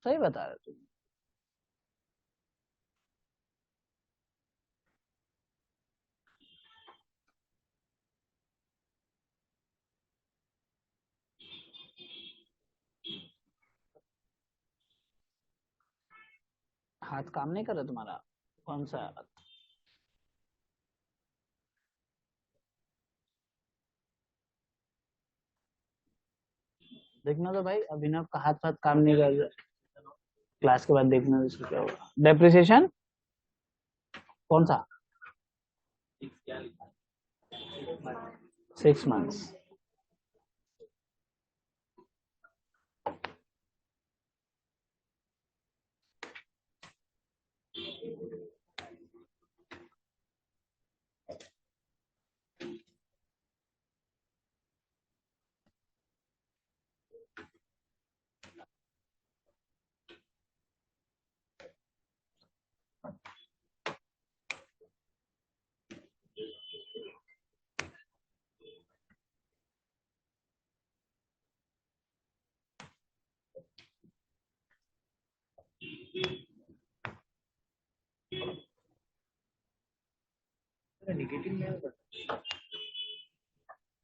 सही बता रहे तुम। हाथ काम नहीं कर रहा तुम्हारा, कौन सा हाथ? देखना तो भाई, अभिनव का हाथ हाथ काम नहीं कर रहा। क्लास के बाद देखना इसको क्या होगा। डेप्रिसिएशन कौन सा 6 मंथ्स।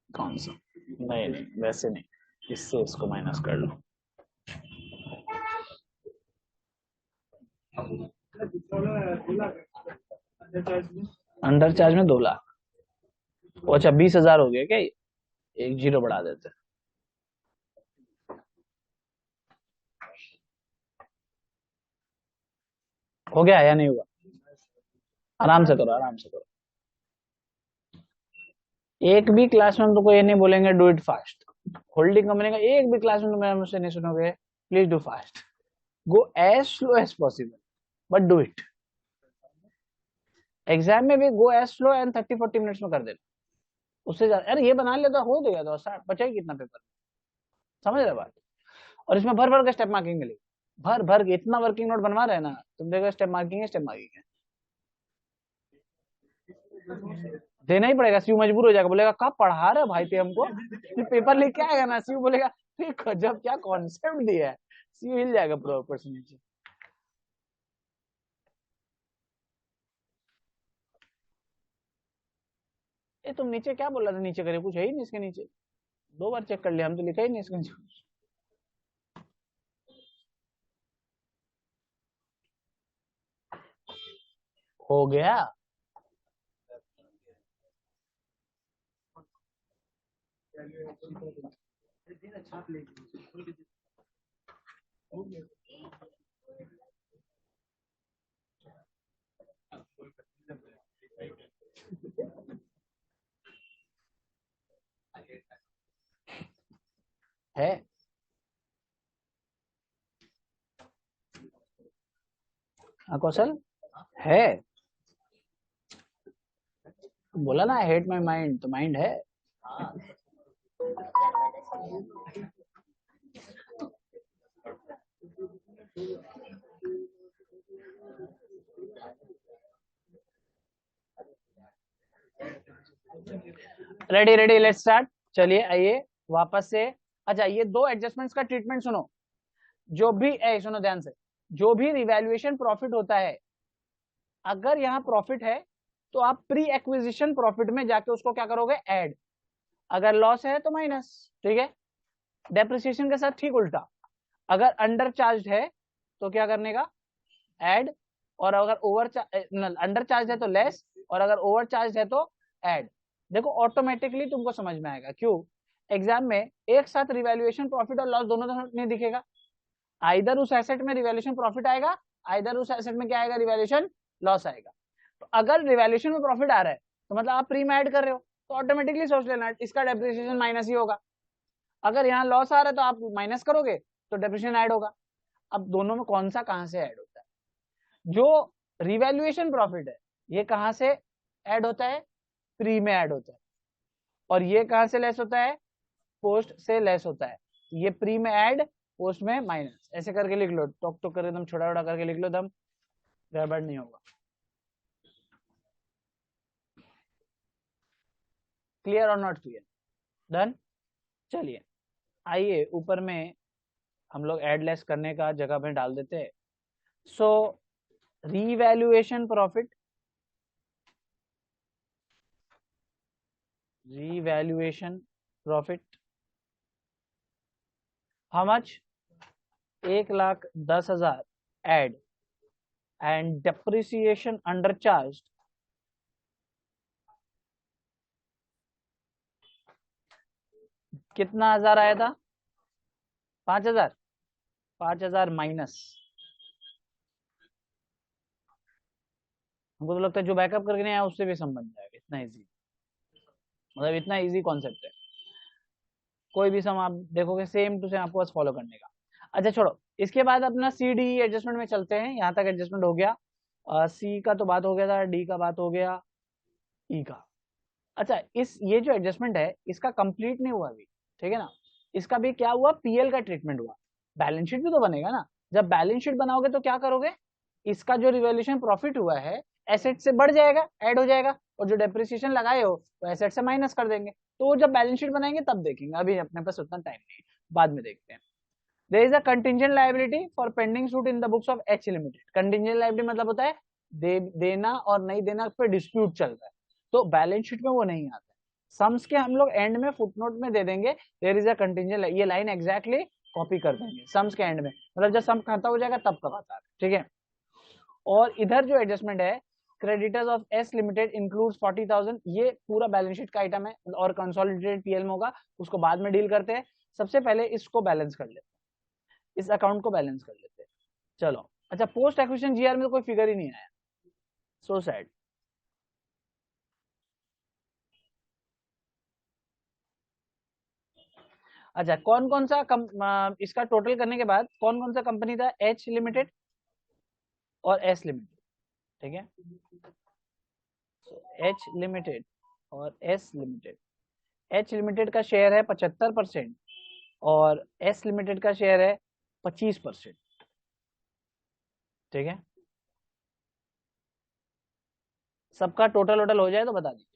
कौन सा? नहीं नहीं वैसे नहीं, इससे इसको माइनस कर लो। अंडर चार्ज में 2 लाख। अच्छा 20,000 हो गया क्या, एक जीरो बढ़ा देते। हो गया या नहीं हुआ? आराम से करो, आराम से करो। एक भी क्लास में हम तुमको ये नहीं बोलेंगे do it fast. Holding company का एक भी क्लास में तुम मुझसे नहीं सुनोगे please do fast, go as slow as possible, but do it. Exam में भी go as slow and 30-40 minutes में कर देना, उससे ज्यादा अरे ये बना लेता हो गया तो बचा ही कितना पेपर, समझ रहे बात। और इसमें भर भर के स्टेप मार्किंग मिलेगी, भर भर के इतना वर्किंग नोट बनवा रहे हैं ना तुम, देखो स्टेप मार्किंग है, स्टेप मार्किंग है, देना ही पड़ेगा। सीयू मजबूर हो जाएगा, बोलेगा कब पढ़ा रहे भाई थे हमको, पेपर लेके आएगा ना सीयू बोलेगा गजब क्या कॉन्सेप्ट दिया है, सीयू हिल जाएगा पूरा ऊपर से नीचे। ए तुम नीचे क्या बोल रहे थे, नीचे करे कुछ है ही नहीं इसके नीचे, 2 बार चेक कर लिया हम तो, लिखा ही नहीं इसके नीचे। हो गया। है कौशल है, बोला ना हेट माई माइंड, तो माइंड है। Ready ready let's start. चलिए आइए वापस से। अच्छा ये दो एडजस्टमेंट्स का ट्रीटमेंट सुनो। जो भी सुनो ध्यान से, जो भी रिवैल्यूएशन प्रॉफिट होता है, अगर यहाँ प्रॉफिट है तो आप प्री एक्विजिशन प्रॉफिट में जाके उसको क्या करोगे, ऐड। अगर लॉस है तो माइनस, ठीक है। डेप्रिसिएशन के साथ ठीक उल्टा, अगर अंडर चार्ज है तो क्या करने का, ऐड। और अगर ओवर अंडर चार्ज है तो लेस, और अगर ओवर चार्ज है तो ऐड। देखो ऑटोमेटिकली तुमको समझ में आएगा, क्यों एग्जाम में एक साथ रिवैल्यूएशन प्रॉफिट और लॉस दोनों नहीं दिखेगा, आइदर उस एसेट में रिवैल्यूएशन प्रॉफिट आएगा, आइदर उस एसेट में क्या आएगा, रिवैल्यूएशन लॉस आएगा। तो अगर रिवैल्यूएशन में प्रॉफिट आ रहा है तो मतलब आप प्री में ऐड कर रहे हो, तो ऑटोमेटिकली सोच लेना इसका डेप्रिसिएशन माइनस ही होगा। अगर यहाँ लॉस आ रहा है तो आप माइनस करोगे तो डेप्रिसिएशन ऐड होगा। अब दोनों में कौन सा कहां से ऐड होता है, जो रिवैल्यूएशन प्रॉफिट है ये कहां से ऐड होता है, प्री में ऐड होता है। और ये कहां से लेस होता है, पोस्ट से लेस होता है। ये प्री में ऐड, पोस्ट में माइनस, ऐसे करके लिख लो, टॉक टॉक करके एकदम छोटा छोटा करके लिख लो, एकदम गड़बड़ नहीं होगा। क्लियर और नॉट क्लियर, डन। चलिए आइए ऊपर में हम लोग ऐड लेस करने का जगह में डाल देते हैं। So revaluation profit, revaluation profit how much, 1,10,000 add and depreciation under charge कितना हजार आया था, 5,000, 5,000 माइनस। हमको तो लगता है जो बैकअप करके नहीं आया उससे भी सम बन जाएगा, इतना इजी, मतलब इतना इजी कॉन्सेप्ट है। कोई भी सम आप देखोगे सेम टू सेम आपको बस फॉलो करने का। अच्छा छोड़ो, इसके बाद अपना सी डी एडजस्टमेंट में चलते हैं। यहाँ तक एडजस्टमेंट हो गया, सी का तो बात हो गया था, डी का बात हो गया, ई का। अच्छा इस ये जो एडजस्टमेंट है इसका कंप्लीट नहीं हुआ अभी, ठीक है ना। इसका भी क्या हुआ, पीएल का ट्रीटमेंट हुआ, बैलेंस शीट भी तो बनेगा ना। जब बैलेंस शीट बनाओगे तो क्या करोगे, इसका जो रिवैल्यूएशन प्रॉफिट हुआ है एसेट से बढ़ जाएगा, ऐड हो जाएगा, और जो डेप्रिसिएशन लगाए हो तो एसेट से माइनस कर देंगे। तो वो जब बैलेंस शीट बनाएंगे तब देखेंगे, अभी अपने पास उतना टाइम नहीं है, बाद में देखते हैं। There is a contingent liability for pending suit in the books of H limited. Contingent liability मतलब होता है देना और नहीं देना पे डिस्प्यूट चल रहा है, तो बैलेंस शीट में वो नहीं आता है। सम्स के हम लोग एंड में फुटनोट में दे देंगे, देयर इज अ कंटिंजेंट, ये लाइन एग्जैक्टली कॉपी कर देंगे सम्स के एंड में, मतलब जब सम खत्म हो जाएगा तब कब आता है, ठीक है। और इधर जो एडजस्टमेंट है, creditors of S limited includes 40,000, ये पूरा बैलेंस शीट का आइटम है और कंसोलिडेटेड पीएल में होगा, उसको बाद में डील करते हैं। सबसे पहले इसको बैलेंस कर लेते हैं, इस अकाउंट को बैलेंस कर लेते हैं। चलो अच्छा, पोस्ट एक्विजिशन जीआर में तो कोई फिगर ही नहीं आया, सो सैड। अच्छा, कौन कौन सा इसका टोटल करने के बाद कौन कौन सा कंपनी था? एच लिमिटेड और एस लिमिटेड, ठीक है। एच लिमिटेड और एस लिमिटेड, एच लिमिटेड का शेयर है 75% और एस लिमिटेड का शेयर है 25%, ठीक है। सबका टोटल वोटल हो जाए तो बता दीजिए।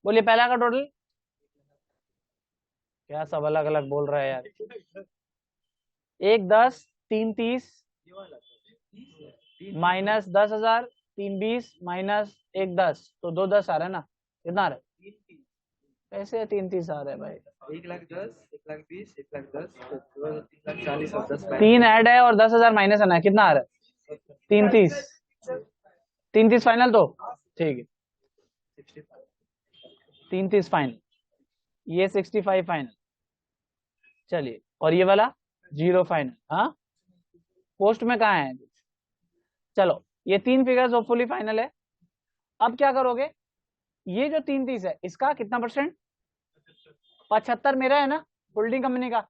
बोलिए पहला का टोटल। क्या सब अलग अलग बोल रहा है यार? 1 10 3 30 माइनस 10,000, 3 20 माइनस 1 10, तो 2 10 आ रहा है ना? कितना आ रहा है? कैसे 3 30 आ रहा है भाई? 1,10,000, 1,20,000, 1,10,000, 3,40,000 और 10 3 ऐड है और 10,000 माइनस आना है, कितना आ रहा है? 3 30, 3 30 फाइनल तो ठीक है, 3 30 फाइनल, ये 65 फाइनल। चलिए, और ये वाला 0 फाइनल। हाँ, पोस्ट में कहाँ है? चलो, ये 3 फिगर्स होपफुली फाइनल है। अब क्या करोगे? ये जो 3 30 है इसका कितना परसेंट? 75 मेरा है ना, होल्डिंग कंपनी का,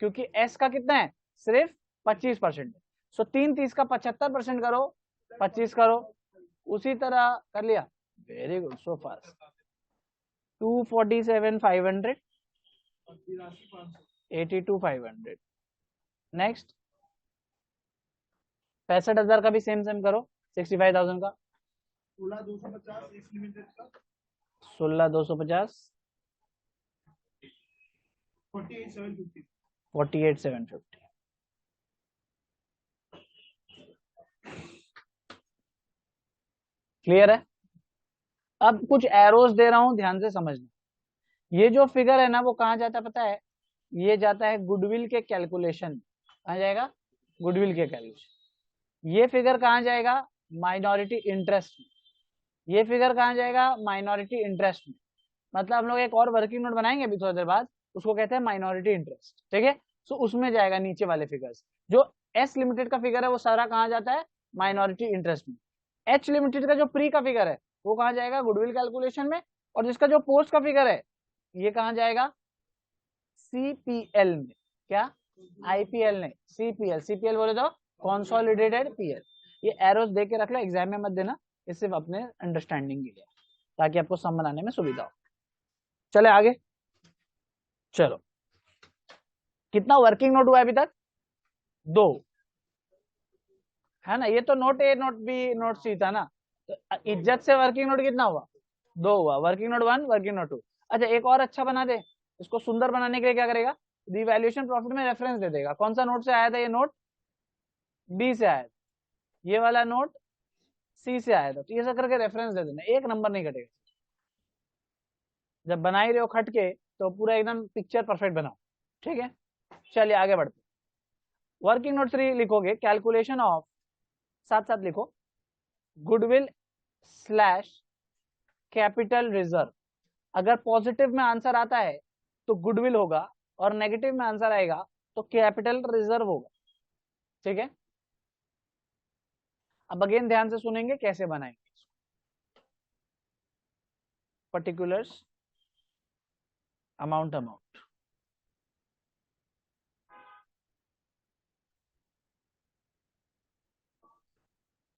क्योंकि एस का कितना है? सिर्फ 25%। सो 3 30 का 75% करो, 25 करो, उसी तरह कर लिया। Very good, so fast. 247,500, 82,500। Next 65,000 का भी सेम सेम करो, 65,000 का 16,250 इस लिमिटेड का 16,250, 48,750 48,750। क्लियर है? अब कुछ एरोज दे रहा हूं, ध्यान से समझना। ये जो फिगर है ना वो कहाँ जाता है पता है? ये जाता है गुडविल के कैलकुलेशन। कहाँ जाएगा? गुडविल के कैलकुलेशन। ये फिगर कहाँ जाएगा? माइनॉरिटी इंटरेस्ट में। ये फिगर कहाँ जाएगा? माइनॉरिटी इंटरेस्ट में। मतलब हम लोग एक और वर्किंग नोट बनाएंगे अभी थोड़ी देर बाद, उसको कहते हैं माइनॉरिटी इंटरेस्ट, ठीक है। सो उसमें जाएगा नीचे वाले फिगर्स। जो एस लिमिटेड का फिगर है वो सारा कहाँ जाता है? माइनॉरिटी इंटरेस्ट में। एच लिमिटेड का जो प्री का फिगर है वो कहाँ जाएगा? गुडविल कैलकुलेशन में। और जिसका जो पोस्ट का फिगर है ये कहाँ जाएगा? सीपीएल में। क्या? आईपीएल नहीं, सीपीएल। सीपीएल बोले तो कॉन्सोलिडेटेड पीएल। ये एरोस दे के रख लो, एग्जाम में मत देना, ये सिर्फ अपने अंडरस्टैंडिंग के लिए, ताकि आपको सम बनाने में सुविधा हो। चले आगे। चलो, कितना वर्किंग नोट हुआ अभी तक? 2 है ना। ये तो नोट ए, नोट बी, नोट सी था ना। तो इज्जत से वर्किंग नोट कितना हुआ? 2 हुआ। Working note 1, working note 2। अच्छा, एक और अच्छा बना दे। इसको सुंदर बनाने के लिए क्या करेगा? रिवैल्यूएशन प्रॉफिट में रेफरेंस दे देगा। कौन सा नोट से आया था ये नोट? बी से आया था। ये वाला नोट सी से आया था। तो ये सब करके रेफरेंस दे देना, एक नंबर नहीं कटेगा। जब बना ही रहे हो खट के तो पूरा एकदम पिक्चर परफेक्ट बनाओ, ठीक है। चलिए आगे बढ़ते। वर्किंग नोट 3 लिखोगे, कैलकुलेशन ऑफ, साथ साथ लिखो, गुडविल स्लैश कैपिटल रिजर्व। अगर पॉजिटिव में आंसर आता है तो गुडविल होगा, और नेगेटिव में आंसर आएगा तो कैपिटल रिजर्व होगा, ठीक है। अब अगेन ध्यान से सुनेंगे कैसे बनाएंगे। पर्टिकुलर्स, अमाउंट,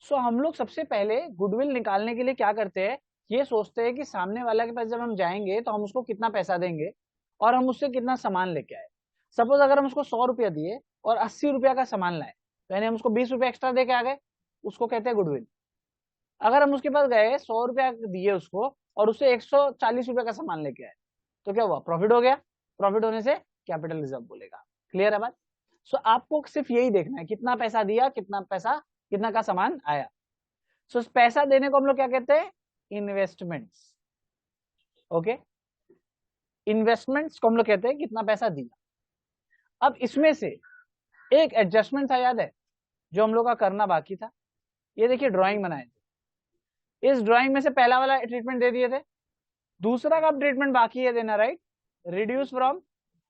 सो हम लोग सबसे पहले गुडविल निकालने के लिए क्या करते हैं? ये सोचते हैं कि सामने वाला के पास जब हम जाएंगे तो हम उसको कितना पैसा देंगे और हम उससे कितना सामान लेके आए। सपोज अगर हम उसको 100 रुपया दिए और 80 रुपया का सामान लाए, तो यानी हम उसको 20 रुपया एक्स्ट्रा दे के आ गए, उसको कहते हैं गुडविल। अगर हम उसके पास गए 100 रुपया दिए उसको और उससे 140 रुपया का सामान लेके आए, तो क्या हुआ? प्रॉफिट हो गया। प्रॉफिट होने से कैपिटल रिजर्व बोलेगा। क्लियर है बात? सो आपको सिर्फ यही देखना है, कितना पैसा दिया, कितना पैसा, कितना का सामान आया। सो पैसा देने को हम लोग क्या कहते हैं? इन्वेस्टमेंट्स। ओके, इन्वेस्टमेंट्स को हम लोग कहते हैं कितना पैसा दिया। अब इसमें से एक एडजस्टमेंट था, याद है, जो हम लोग का करना बाकी था। ये देखिए ड्राइंग बनाए थे, इस ड्राइंग में से पहला वाला ट्रीटमेंट दे दिए थे, दूसरा का ट्रीटमेंट बाकी है देना, राइट। Reduce from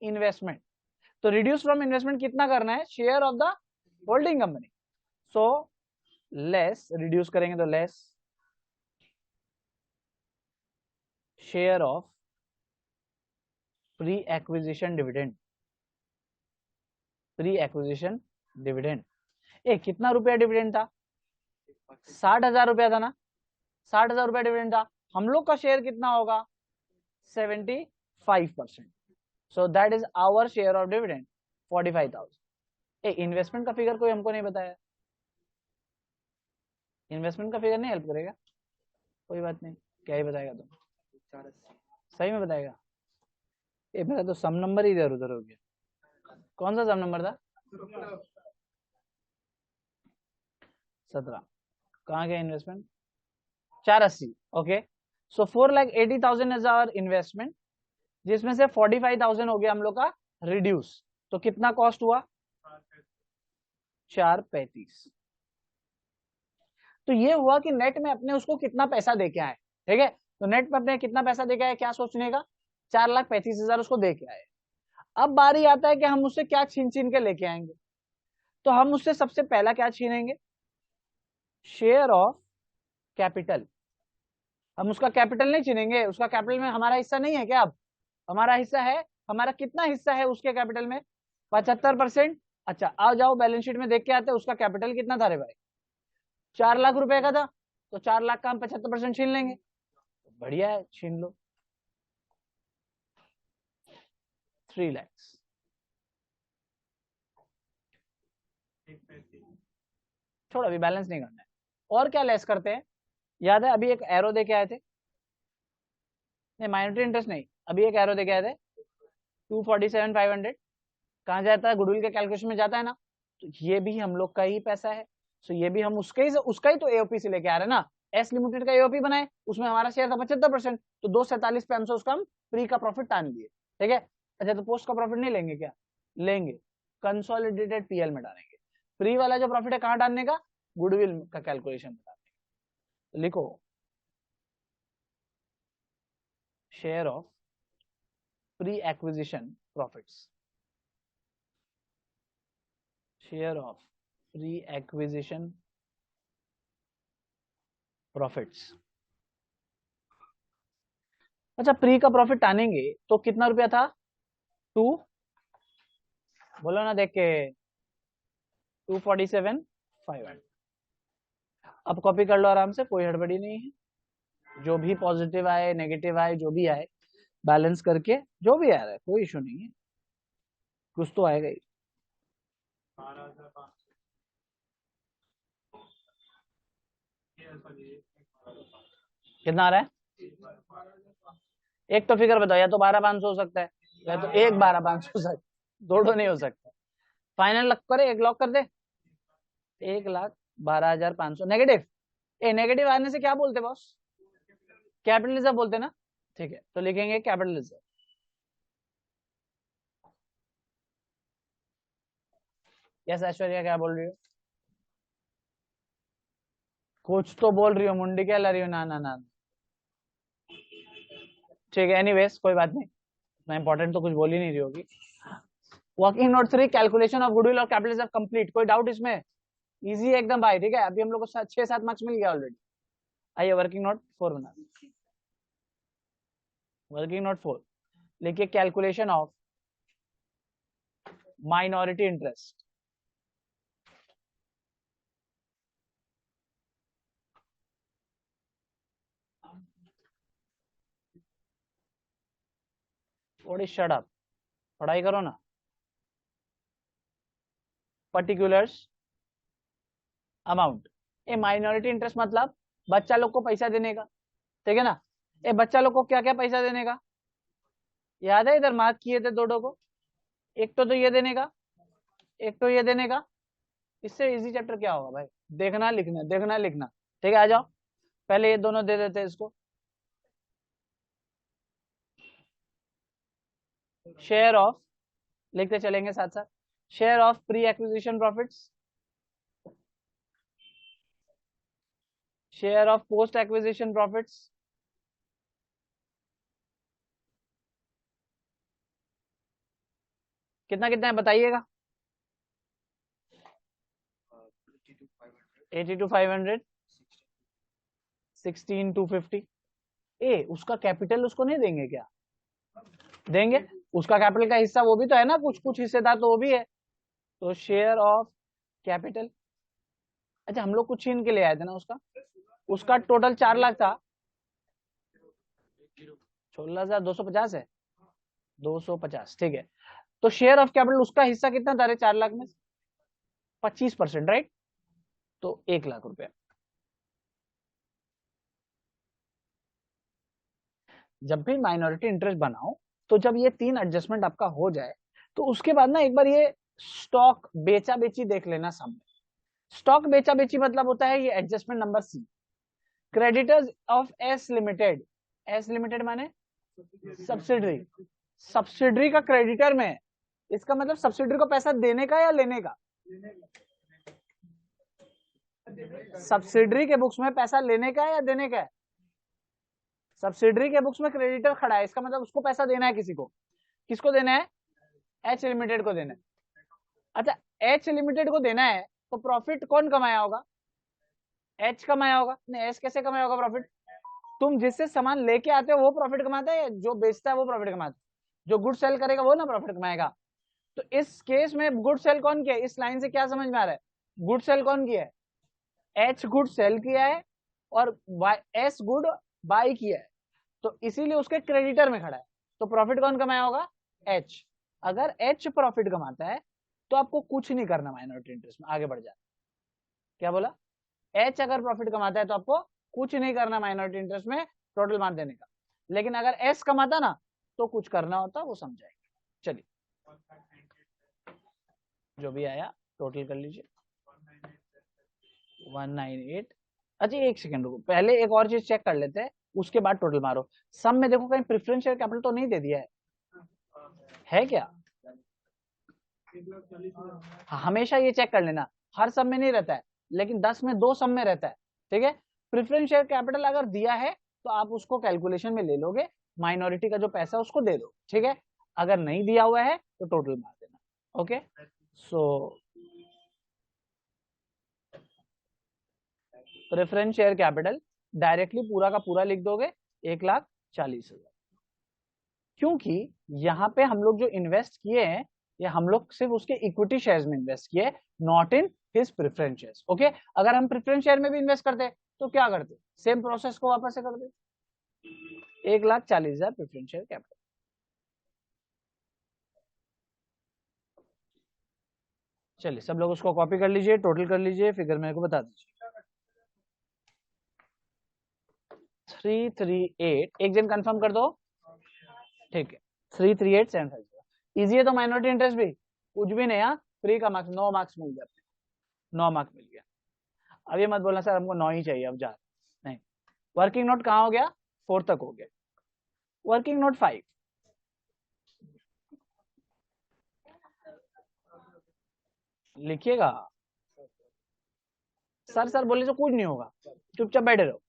investment. तो रिड्यूस फ्रॉम इन्वेस्टमेंट कितना करना है? Share of the holding company. So less, reduce करेंगे तो less, share of pre acquisition dividend, pre acquisition dividend. कितना रुपया डिविडेंड था? 60,000 रुपया था ना, 60,000 रुपया डिविडेंड था। हम लोग का शेयर कितना होगा? 75%। So that is our share of dividend 45,000। Investment का फिगर कोई हमको नहीं बताया, इन्वेस्टमेंट का फिगर नहीं हेल्प करेगा? कोई बात नहीं, क्या ही बताएगा तुम? सही में बताएगा? मेरा तो सम नंबर ही इधर उधर हो गया। कौन सा सम नंबर था? 17। कहाँ गया investment? 480। Okay, so 4,80,000 is our investment, जिसमें से 45,000 हो गया हम लोग का रिड्यूस। तो कितना कॉस्ट हुआ? 435। तो ये हुआ कि नेट में अपने उसको कितना पैसा दे के आए। ठीक है, तो नेट में अपने कितना पैसा दे के आए, क्या सोचने का? 4,35,000 उसको दे के आए। अब बारी आता है कि हम उससे क्या छीन छीन के लेके आएंगे। तो हम उससे सबसे पहला क्या छीनेंगे? Share of capital. हम उसका कैपिटल नहीं छीनेंगे, उसका कैपिटल में हमारा हिस्सा नहीं है क्या? अब हमारा हिस्सा है। हमारा कितना हिस्सा है उसके कैपिटल में? 75%। अच्छा, आ जाओ बैलेंस शीट में देख के आते हैं उसका कैपिटल कितना था रे भाई? 4 लाख रुपए का था। तो 4 लाख का हम 75% छीन लेंगे। बढ़िया है, छीन लो। 3 लाख। छोड़, अभी बैलेंस नहीं करना है। और क्या लेस करते हैं? याद है अभी एक एरो दे के आए थे? नहीं, माइनॉरिटी इंटरेस्ट नहीं, अभी एक एरो दे के आए थे 247,500। कहाँ जाता है? गुडविल के कैलकुलेशन में जाता है ना। तो ये भी हम लोग का ही पैसा है। सो ये भी हम उसका ही तो एओपी से लेके आ रहे हैं ना। एस लिमिटेड का एओपी बनाए, उसमें हमारा शेयर था 75%, तो 247 पे हमसे उसका हम प्री का प्रॉफिट टान लिए। ठीक है। अच्छा, तो पोस्ट का प्रॉफिट नहीं लेंगे क्या? लेंगे, कंसोलिडेटेड पीएल में डालेंगे। प्री वाला जो प्रॉफिट है कहाँ डालने का? गुडविल का कैलकुलेशन में डालने का। तो लिखो share of pre acquisition profits, share of pre acquisition profits. अच्छा, प्री का प्रॉफिट टानेंगे तो कितना रुपया था? 2, बोलो ना देख के, 247,500। अब कॉपी कर लो आराम से, कोई हड़बड़ी नहीं है। जो भी पॉजिटिव आए, नेगेटिव आए, जो भी आए, बैलेंस करके जो भी आ रहा है कोई इशू नहीं है, कुछ तो आएगा ही। 12,500 कितना आ रहा है? एक तो फिगर बताओ, या तो 12,500 हो सकता है, या तो 1,12,500 हो सकता है, दोनों नहीं हो सकता। फाइनल लॉक करे, एक लॉक कर दे। 1,12,500 नेगेटिव। नेगेटिव आने से क्या बोलते बॉस? कैपिटल रिजर्व बोलते ना। ठीक है, तो लिखेंगे कैपिटल रिजर्व। यस ऐश्वर्या, क्या बोल रही हो? कुछ तो बोल रही हो, मुंडी क्या ला रही हो? ना ना ना। ठीक है, एनीवेज कोई बात नहीं, इतना इंपॉर्टेंट तो कुछ बोल ही नहीं रही होगी। Working note 3, calculation of goodwill और कैपिटल रिजर्व कंप्लीट। कोई डाउट इसमें? इजी है एकदम भाई। ठीक है, अभी हम लोग को 6-7 मार्क्स मिल गया ऑलरेडी। आइए वर्किंग नोट 4 बना। वर्किंग नोट 4 लिखिए, कैलकुलेशन ऑफ माइनॉरिटी इंटरेस्ट। थोड़ी शट अप, पढ़ाई करो ना। Particulars amount. ए माइनॉरिटी इंटरेस्ट मतलब बच्चा लोग को पैसा देने का। ठीक है ना। बच्चा लोग को क्या क्या पैसा देने का? याद है इधर मार्क किए थे दो को। एक तो ये देने का, एक तो ये देने का। इससे इजी चैप्टर क्या होगा भाई? देखना लिखना, देखना लिखना। ठीक है, आ जाओ, पहले ये दोनों दे देते हैं इसको। शेयर ऑफ, लिखते चलेंगे साथ साथ, share of pre acquisition profits, share of post acquisition profits. कितना कितना है बताइएगा? 82,500, 16,250। ए, उसका कैपिटल उसको नहीं देंगे क्या? देंगे। उसका कैपिटल का हिस्सा वो भी तो है ना, कुछ कुछ हिस्सेदार तो वो भी है। तो शेयर ऑफ कैपिटल। अच्छा, हम लोग कुछ छीन के ले आए थे ना उसका। उसका टोटल 4 लाख था। 16,250 है। 250, ठीक है। तो शेयर ऑफ कैपिटल उसका हिस्सा कितना था रे 4 लाख में? 25%, राइट? तो 1 लाख रुपया। जब भी माइनॉरिटी इंटरेस्ट बनाओ, तो जब ये 3 एडजस्टमेंट आपका हो जाए, तो उसके बाद ना एक बार ये स्टॉक बेचा बेची देख लेना सामने। स्टॉक बेचा बेची मतलब होता है ये adjustment number C, creditors of S limited. S limited माने सब्सिडरी। सब्सिडरी का क्रेडिटर में, इसका मतलब सब्सिडरी को पैसा देने का या लेने का? सब्सिडरी के बुक्स में पैसा लेने का या देने का है? सब्सिडरी के बुक्स में क्रेडिटर खड़ा है, इसका मतलब उसको पैसा देना है किसी को। किसको देना है? एच लिमिटेड को देना है। अच्छा, एच लिमिटेड को देना है, तो प्रॉफिट कौन कमाया होगा? एच कमाया होगा। नहीं, एच कैसे कमाया होगा प्रॉफिट? तुम जिससे सामान लेके आते हो वो प्रॉफिट कमाता है, या जो बेचता है वो प्रॉफिट कमाता है? जो गुड सेल करेगा वो ना प्रॉफिट कमाएगा। तो इस केस में गुड सेल कौन किया है? इस लाइन से क्या समझ में आ रहा है? गुड सेल कौन किया है? एच गुड सेल किया है, और एस गुड बाई किया है, तो इसीलिए उसके क्रेडिटर में खड़ा है। तो प्रॉफिट कौन कमाया होगा? एच। अगर एच प्रॉफिट कमाता है तो आपको कुछ नहीं करना माइनॉरिटी इंटरेस्ट में, आगे बढ़ जाए। क्या बोला? एच अगर प्रॉफिट कमाता है तो आपको कुछ नहीं करना माइनॉरिटी इंटरेस्ट में, टोटल मार देने का। लेकिन अगर एस कमाता ना, तो कुछ करना होता, वो समझाएंगे। चलिए, जो भी आया टोटल कर लीजिए। 198। अच्छा, एक सेकंड रुको, पहले एक और चीज चेक कर लेते हैं, उसके बाद टोटल मारो। सम में देखो कहीं प्रेफरेंस शेयर कैपिटल तो नहीं दे दिया है क्या? हाँ, हमेशा ये चेक कर लेना, हर सम में नहीं रहता है, लेकिन 10 में 2 सम में रहता है। ठीक है, प्रेफरेंस शेयर कैपिटल अगर दिया है तो आप उसको कैलकुलेशन में ले लोगे, माइनॉरिटी का जो पैसा है उसको दे दो। ठीक है, अगर नहीं दिया हुआ है तो टोटल मार देना। ओके, सो प्रेफरेंस शेयर कैपिटल डायरेक्टली पूरा का पूरा लिख दोगे, 1,40,000। क्योंकि यहाँ पे हम लोग जो इन्वेस्ट किए हैं, ये हम लोग सिर्फ उसके इक्विटी शेयर्स में इन्वेस्ट किए, not in his preference shares. Okay, अगर हम प्रेफरेंस शेयर में भी इन्वेस्ट करते तो क्या करते? सेम प्रोसेस को वापस से करते। 1,40,000 प्रेफरेंस शेयर कैपिटल। चलिए, सब लोग उसको कॉपी कर लीजिए, टोटल कर लीजिए, फिगर मेरे को बता दीजिए। 338, एक जन कंफर्म कर दो। ठीक है, 338,750। इजी है तो माइनॉरिटी इंटरेस्ट भी कुछ भी नहीं। फ्री का मार्क्स 9 मार्क्स मिल जाते हैं। 9 मार्क्स मिल गया। अब ये मत बोलना सर हमको 9 ही चाहिए अब जा, नहीं। वर्किंग नोट कहाँ हो गया? 4 तक हो गया। वर्किंग नोट 5, लिखिएगा। सर बोले तो कुछ नहीं होगा, चुपचाप बैठे रहो।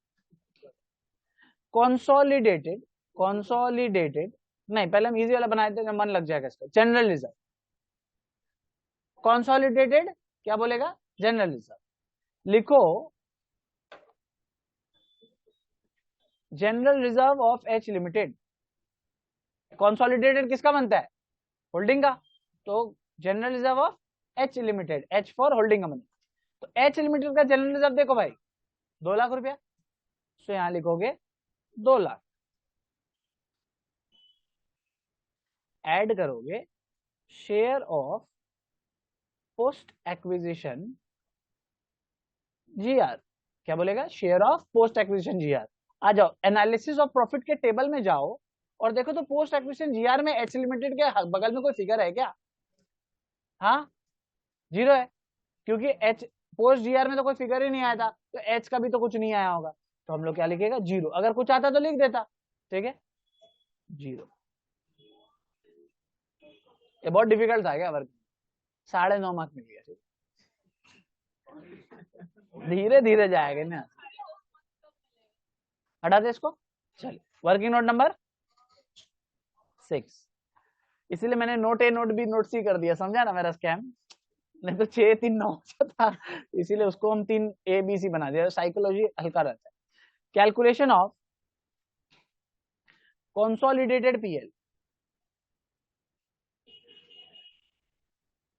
कॉन्सोलिडेटेड, कॉन्सोलिडेटेड नहीं, पहले हम इजी वाला बनाए थे, मन लग जाएगा इसका। जनरल रिजर्व, कॉन्सोलिडेटेड क्या बोलेगा? General reserve. लिखो general reserve of H limited. Consolidated किसका बनता है? होल्डिंग का। तो general reserve of H limited, H for holding company. तो एच लिमिटेड का जनरल रिजर्व देखो भाई, 2 लाख रुपया। तो यहां लिखोगे 2 लाख, ऐड करोगे share of post acquisition GR. क्या बोलेगा? Share of post acquisition GR. आ जाओ एनालिसिस ऑफ प्रॉफिट के टेबल में जाओ और देखो तो पोस्ट एक्विजिशन जीआर में एच लिमिटेड के बगल में कोई फिगर है क्या? हाँ, 0 है, क्योंकि एच पोस्ट जीआर में तो कोई फिगर ही नहीं आया था, तो एच का भी तो कुछ नहीं आया होगा। तो हम लोग क्या लिखेगा? 0। अगर कुछ आता तो लिख देता। ठीक है, 0। ये बहुत डिफिकल्ट था क्या वर्क? 9.5 मार्क्स मिल गया। धीरे धीरे जाएगा ना, हटा दे इसको। चलिए, वर्किंग नोट नंबर 6। इसीलिए मैंने नोट ए नोट बी नोट सी कर दिया, समझा ना मेरा स्कैम? नहीं तो 6 3 9 था, इसीलिए उसको हम 3 A B C बना दिया, साइकोलॉजी हल्का रहता है। Calculation of consolidated PL,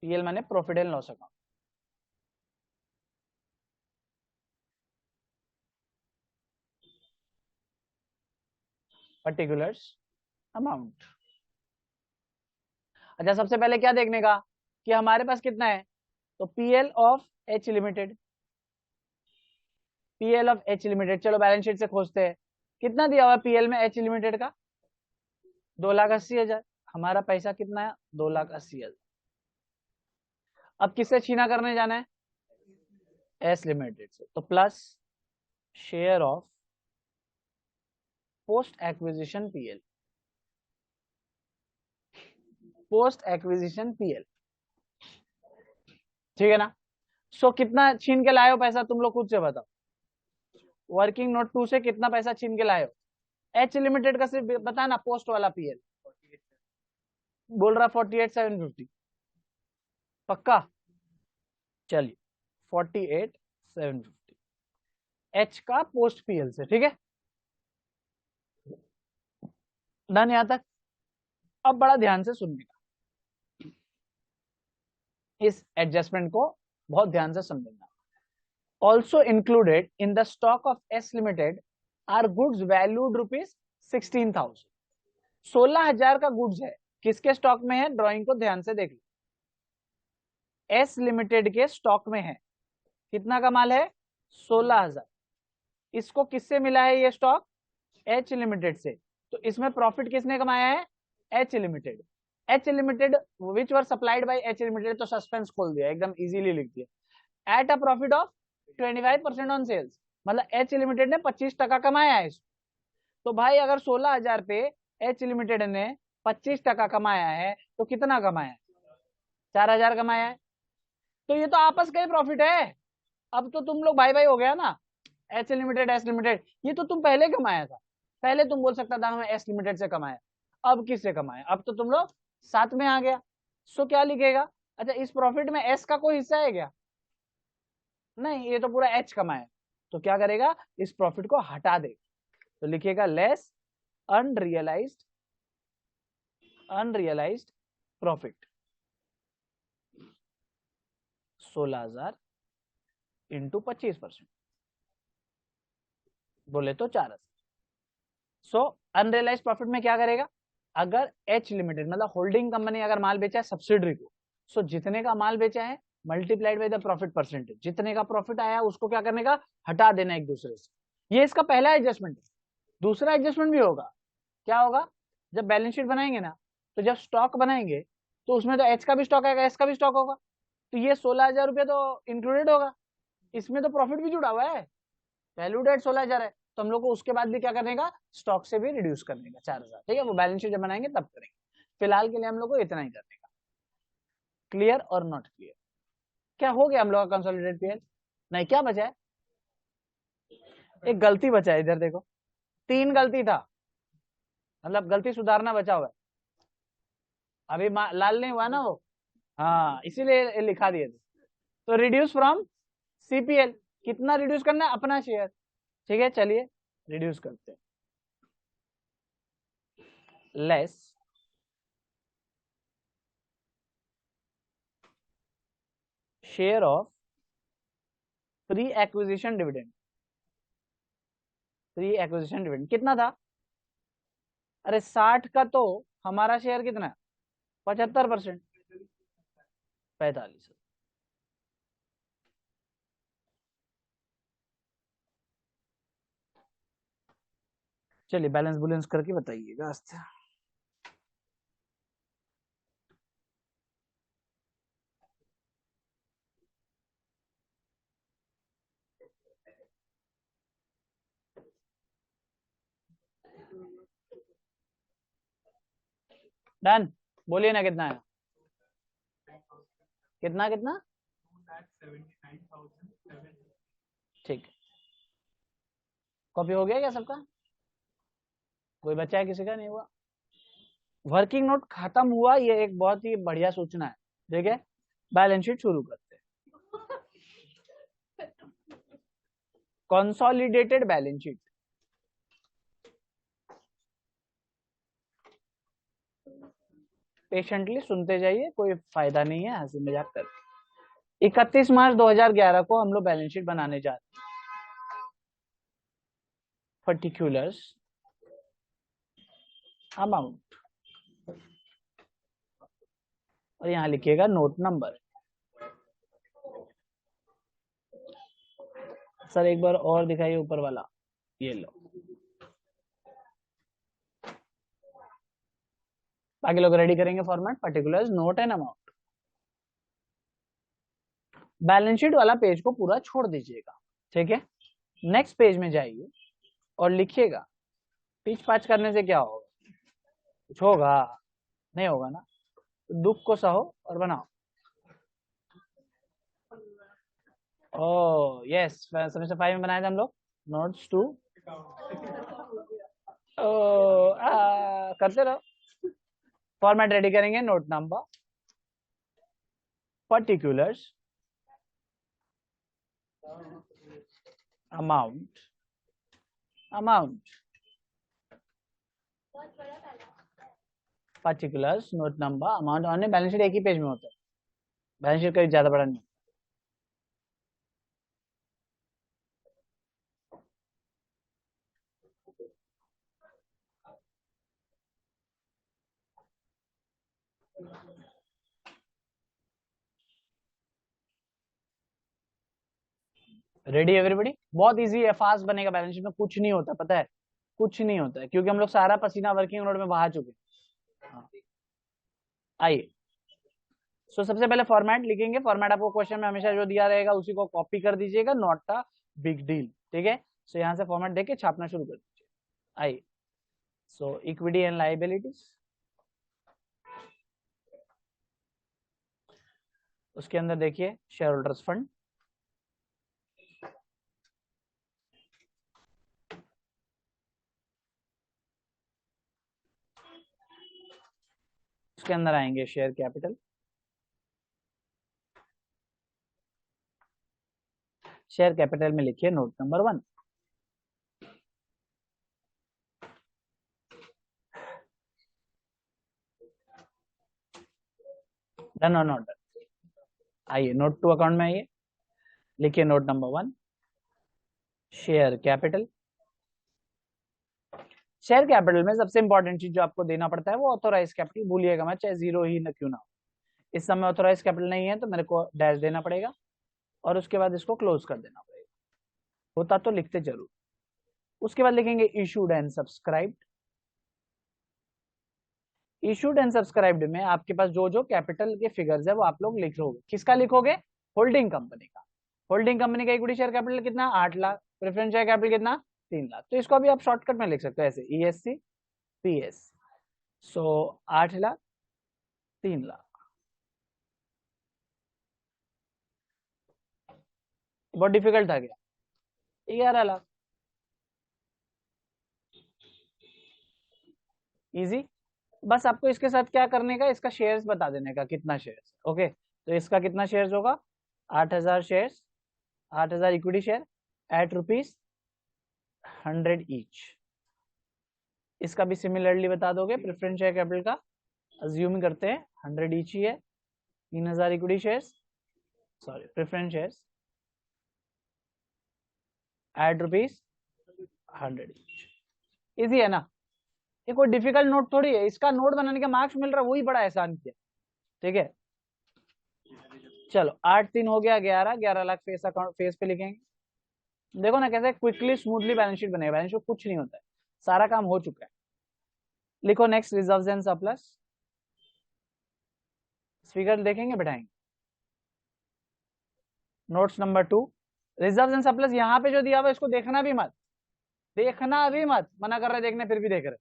PL माने profit and loss account, particulars amount. अच्छा, सबसे पहले क्या देखने का कि हमारे पास कितना है, तो PL of H limited, PL of H limited, चलो बैलेंस शीट से खोजते हैं कितना दिया हुआ पीएल में एच लिमिटेड का, 2,80,000। हमारा पैसा कितना है, 2,80,000। अब किससे छीना करने जाना है, एस लिमिटेड से, तो plus share of post acquisition PL, post acquisition PL, ठीक है ना। सो कितना छीन के लाए हो पैसा, तुम लोग खुद से बताओ, वर्किंग नोट 2 से कितना पैसा छीन के लाए हो, एच लिमिटेड का सिर्फ बताना, पोस्ट वाला पीएल बोल रहा 48,750, पक्का, चलिए 48,750 एच का पोस्ट पीएल से, ठीक है, डन यहां तक। अब बड़ा ध्यान से सुनने का, इस एडजस्टमेंट को बहुत ध्यान से समझना। Also included in the stock of S limited are goods valued ₹16,000, 16,000 का गुड्स है, किसके स्टॉक में है, ड्राइंग को ध्यान से देख लो, एस लिमिटेड के स्टॉक में है, कितना का माल है, 16,000। इसको किससे मिला है ये स्टॉक, एच लिमिटेड से, तो इसमें प्रॉफिट किसने कमाया है, H limited, H limited which were supplied by H limited, तो सस्पेंस खोल दिया, एकदम इजीली लिख दिया, at a profit of 25% on sales, मतलब एच लिमिटेड ने 25% कमाया है इसको। तो भाई अगर 16,000 पे एच लिमिटेड ने 25% कमाया है तो कितना कमाया है, 4,000 कमाया है, तो ये तो आपस का ही प्रॉफिट है। अब तो तुम लोग भाई भाई हो गया ना, एच लिमिटेड एस लिमिटेड, ये तो तुम पहले कमाया था, पहले तुम बोल सकता था हमें एस लिमिटेड से कमाया, अब किससे कमाया, अब तो तुम लोग साथ में आ गया। सो क्या लिखेगा, अच्छा इस प्रॉफिट में एस का कोई हिस्सा है क्या, नहीं, ये तो पूरा एच कमाया, तो क्या करेगा, इस प्रॉफिट को हटा दे, तो लिखेगा less unrealised, unrealised profit 16,000 into 25%, बोले तो 4,000। सो अनरियलाइज्ड प्रॉफिट में क्या करेगा, अगर एच लिमिटेड मतलब होल्डिंग कंपनी अगर माल बेचा है सब्सिडरी को, सो जितने का माल बेचा है multiplied by the profit percentage, जितने का प्रॉफिट आया उसको क्या करने का, हटा देना एक दूसरे से। ये इसका पहला एडजस्टमेंट है। दूसरा एडजस्टमेंट भी होगा, क्या होगा, जब बैलेंस शीट बनाएंगे ना, तो जब स्टॉक बनाएंगे तो उसमें तो एच का भी स्टॉक आएगा, एस का भी स्टॉक होगा, तो ये 16,000 रुपये तो इंक्लूडेड होगा, इसमें तो प्रॉफिट भी जुड़ा हुआ है, वैल्यू डेट 16,000 है, तो हम लोग को उसके बाद भी क्या करने का, स्टॉक से भी रिड्यूस करने का 4,000, ठीक है, वो बैलेंस शीट जब बनाएंगे तब करेंगे, फिलहाल के लिए हम लोग को इतना ही करने का। क्लियर और नॉट क्लियर, क्या हो गया हम लोग का कंसोलिडेटेड पीएल, नहीं क्या बचा है, एक गलती बचा है, इधर देखो 3 गलती था, मतलब गलती सुधारना बचा हुआ है, अभी लाल नहीं हुआ ना वो, हाँ इसीलिए लिखा दिए थे। तो रिड्यूस फ्रॉम सीपीएल, कितना रिड्यूस करना है, अपना शेयर, ठीक है, चलिए रिड्यूस करते हैं, less share of pre acquisition dividend, pre acquisition dividend कितना था, अरे 60 का तो हमारा शेयर कितना है, 75%, 45। चलिए बैलेंस बुलेंस करके बताइएगा। डन, बोलिए ना कितना है, कितना कितना, 2,79,700। ठीक, कॉपी हो गया क्या सबका, कोई बच्चा है किसी का नहीं हुआ, वर्किंग नोट खत्म हुआ, ये एक बहुत ही बढ़िया सूचना है, ठीक है, बैलेंस शीट शुरू करते हैं, कंसोलिडेटेड बैलेंस शीट, पेशेंटली सुनते जाइए, कोई फायदा नहीं है हंसी मजाक कर। 31 मार्च 2011 को हम लोग बैलेंस शीट बनाने जा रहे हैं। पर्टिकुलर्स, अमाउंट, और यहाँ लिखिएगा नोट नंबर। सर एक बार और दिखाइए ऊपर वाला, ये लो। बाकी लोग रेडी करेंगे format, particulars, note and amount. Balance sheet वाला पेज को पूरा छोड़ दीजिएगा, ठीक है। नेक्स्ट पेज में जाइए और लिखिएगा। पीछ पाछ करने से क्या होगा? कुछ होगा नहीं? होगा ना। तो दुख को सहो और बनाओ। ओह यस, सेमेस्टर 5 में बनाए थे हम लोग नोट्स टू। करते रहो। फॉर्मेट रेडी करेंगे, note number, particulars, amount, particulars, note number, amount. और बैलेंस शीट एक ही पेज में होता है, बैलेंस शीट कहीं ज्यादा बड़ा नहीं। Ready everybody? बहुत इजी है, फास्ट बनेगा। बैलेंस शीट में कुछ नहीं होता, पता है, कुछ नहीं होता है, क्योंकि हम लोग सारा पसीना वर्किंग नोट में बहा चुके हैं। आइए, सो सबसे पहले फॉर्मेट लिखेंगे। फॉर्मेट आपको क्वेश्चन में हमेशा जो दिया रहेगा उसी को कॉपी कर दीजिएगा, नॉट अ बिग डील, ठीक है। सो यहाँ से फॉर्मेट देके छापना शुरू कर दीजिए। आइए, सो इक्विटी एंड लायबिलिटीज, उसके अंदर देखिए शेयर होल्डर्स फंड, उसके अंदर आएंगे शेयर कैपिटल, शेयर कैपिटल में लिखिए नोट नंबर 1। डन और नॉट डन? आइए नोट टू अकाउंट में आइए, लिखिए note number 1, share capital. Share capital में सबसे इंपॉर्टेंट चीज जो आपको देना पड़ता है वो ऑथोराइज कैपिटल, भूलिएगा मत, चाहे जीरो ही न क्यों ना हो। इस समय ऑथोराइज कैपिटल नहीं है तो मेरे को डैश देना पड़ेगा और उसके बाद इसको क्लोज कर देना पड़ेगा, होता तो लिखते जरूर। उसके बाद लिखेंगे issued and subscribed. Issued and subscribed में आपके पास जो जो कैपिटल के फिगर्स है वो आप लोग लिखोगे। किसका लिखोगे? होल्डिंग कंपनी का। होल्डिंग कंपनी का इक्विटी शेयर कैपिटल कितना? 8 लाख। प्रेफरेंस शेयर कैपिटल कितना? 3 लाख। तो इसको अभी आप शॉर्टकट में लिख सकते हो ऐसे, ESC PS। सो 8 लाख, 3 लाख, बहुत डिफिकल्ट था क्या? 11 लाख, इजी। बस आपको इसके साथ क्या करने का, इसका शेयर्स बता देने का, कितना शेयर्स। ओके, तो इसका कितना शेयर्स होगा? 8000 shares, 8000 equity share eight ₹100 each. इसका भी सिमिलरली बता दोगे। प्रेफरेंस शेयर कैपिटल का अज्यूम करते हैं 100 ईच ही है, 3000 equity shares, sorry preference shares at ₹100 each. Easy है ना? ये कोई डिफिकल्ट नोट थोड़ी है, इसका नोट बनाने का मार्क्स मिल रहा है, वही बड़ा एहसान किया, ठीक है। चलो 8 3 हो गया, 11 लाख फेस अकाउंट, फेस पे लिखेंगे। देखो ना कैसे क्विकली स्मूथली बैलेंस शीट बनेगा। बैलेंस शीट कुछ नहीं होता है, सारा काम हो चुका है। लिखो next reserves and surplus. Figure देखेंगे, बैठाएंगे। Notes number 2, reserves and surplus. यहाँ पे जो दिया हुआ इसको देखना भी मत, देखना भी मत, मना कर रहे देखने, फिर भी देख रहे।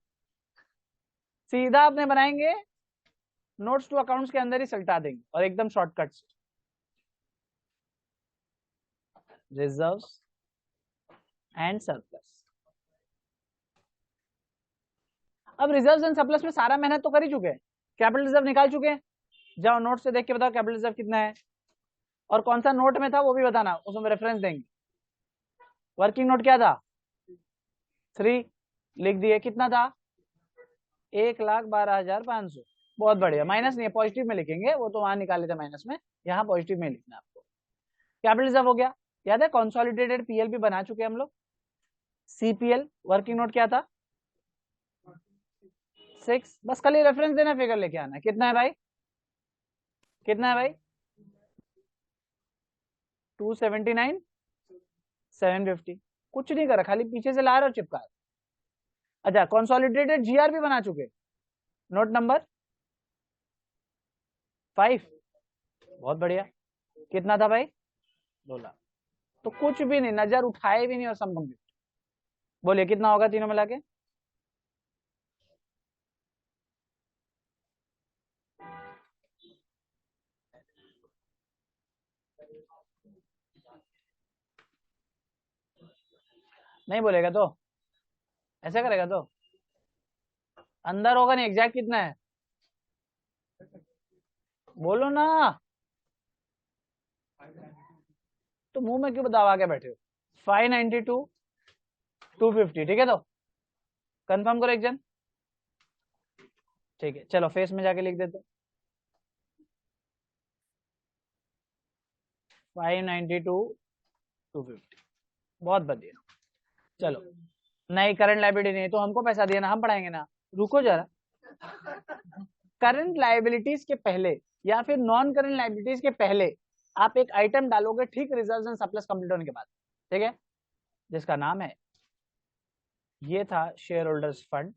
सीधा अपने बनाएंगे, नोट्स टू अकाउंट्स के अंदर ही सल्टा देंगे और एकदम शॉर्टकट से। Reserves and surplus. अब रिजर्व्स एंड सरप्लस में सारा मेहनत तो कर ही चुके हैं, कैपिटल रिजर्व निकाल चुके हैं। जाओ नोट से देख के बताओ कैपिटल रिजर्व कितना है, और कौन सा नोट में था वो भी बताना, उसमें रेफरेंस देंगे। वर्किंग नोट क्या था? 3 लिख दिए। कितना था? 1,12,500। बहुत बढ़िया, माइनस नहीं है, पॉजिटिव में लिखेंगे, वो तो वहां निकाले थे माइनस में, यहाँ पॉजिटिव में लिखना है आपको। कैपिटल रिजर्व हो गया, याद है कंसोलिडेटेड पीएल भी बना चुके हम लोग। सीपीएल वर्किंग नोट क्या था 6, बस खाली रेफरेंस देना, फिगर लेके आना है। कितना है भाई, कितना है भाई 279 750, कुछ नहीं करा, खाली पीछे से ला रहे हो चिपका। अच्छा कंसोलिडेटेड जीआर भी बना चुके, नोट नंबर 5, बहुत बढ़िया। कितना था भाई 2 लाख, तो कुछ भी नहीं, नजर उठाए भी नहीं और सम कंप्लीट। बोलिए कितना होगा तीनों मिला के, नहीं बोलेगा तो ऐसा करेगा तो अंदर होगा नहीं, एग्जैक्ट कितना है बोलो ना, तो मुंह में क्यों दबा के बैठे हो। 592 250, ठीक है, तो कंफर्म करो एक जन, ठीक है चलो फेस में जाके लिख देते। 592 250, बहुत बढ़िया। चलो नहीं करंट लाइबिलिटी नहीं तो हमको पैसा दिया ना, हम पढ़ाएंगे ना, रुको जरा। करंट लाइबिलिटीज के पहले या फिर नॉन करंट लाइबिलिटीज के पहले आप एक आइटम डालोगे, ठीक रिजर्व्स एंड सरप्लस कंप्लीट होने के बाद, ठीक है, जिसका नाम है, ये था शेयर होल्डर्स फंड।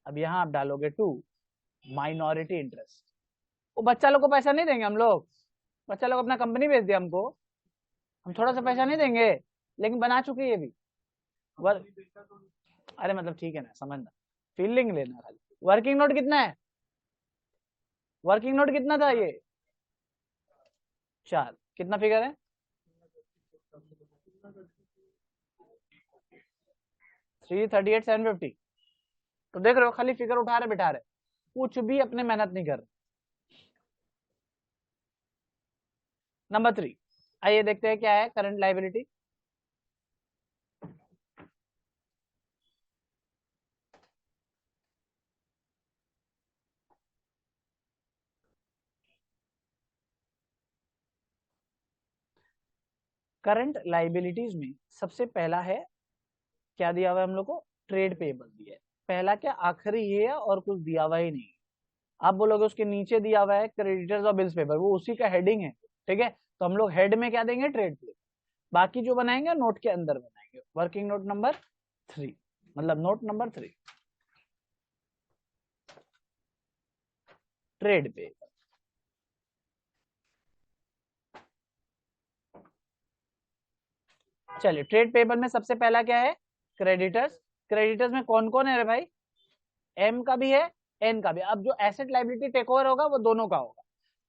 अब यहां आप डालोगे टू माइनॉरिटी इंटरेस्ट। वो बच्चा लोग को पैसा नहीं देंगे हम लोग, बच्चा लोग अपना कंपनी बेच दिया हमको, हम थोड़ा सा पैसा नहीं देंगे, लेकिन बना चुके ये भी अरे मतलब ठीक है ना, समझना, फीलिंग लेना खाली। वर्किंग नोट कितना है, वर्किंग नोट कितना था ये 4, कितना फिगर है 338 750, तो देख रहे हो खाली फिगर उठा रहे बिठा रहे, कुछ भी अपने मेहनत नहीं कर रहे। नंबर 3, आइए देखते हैं क्या है करंट लाइबिलिटी। करंट लाइबिलिटीज में सबसे पहला है, क्या दिया हुआ है हम लोग को, ट्रेड पेबल दिया है, पहला क्या आखिरी ये है और कुछ दिया हुआ ही नहीं। आप बोलोगे उसके नीचे दिया हुआ है क्रेडिटर्स और बिल्स पेपर, वो उसी का हेडिंग है, ठीक है, तो हम लोग हेड में क्या देंगे ट्रेड पेबल, बाकी जो बनाएंगे नोट के अंदर बनाएंगे। वर्किंग नोट नंबर 3, मतलब नोट नंबर 3 ट्रेड पेबल। चलिए ट्रेड पेबल में सबसे पहला क्या है क्रेडिटर्स, क्रेडिटर्स में कौन कौन है रे भाई, एम का भी है एन का भी। अब जो एसेट लाइबिलिटी टेक ओवर होगा वो दोनों का होगा,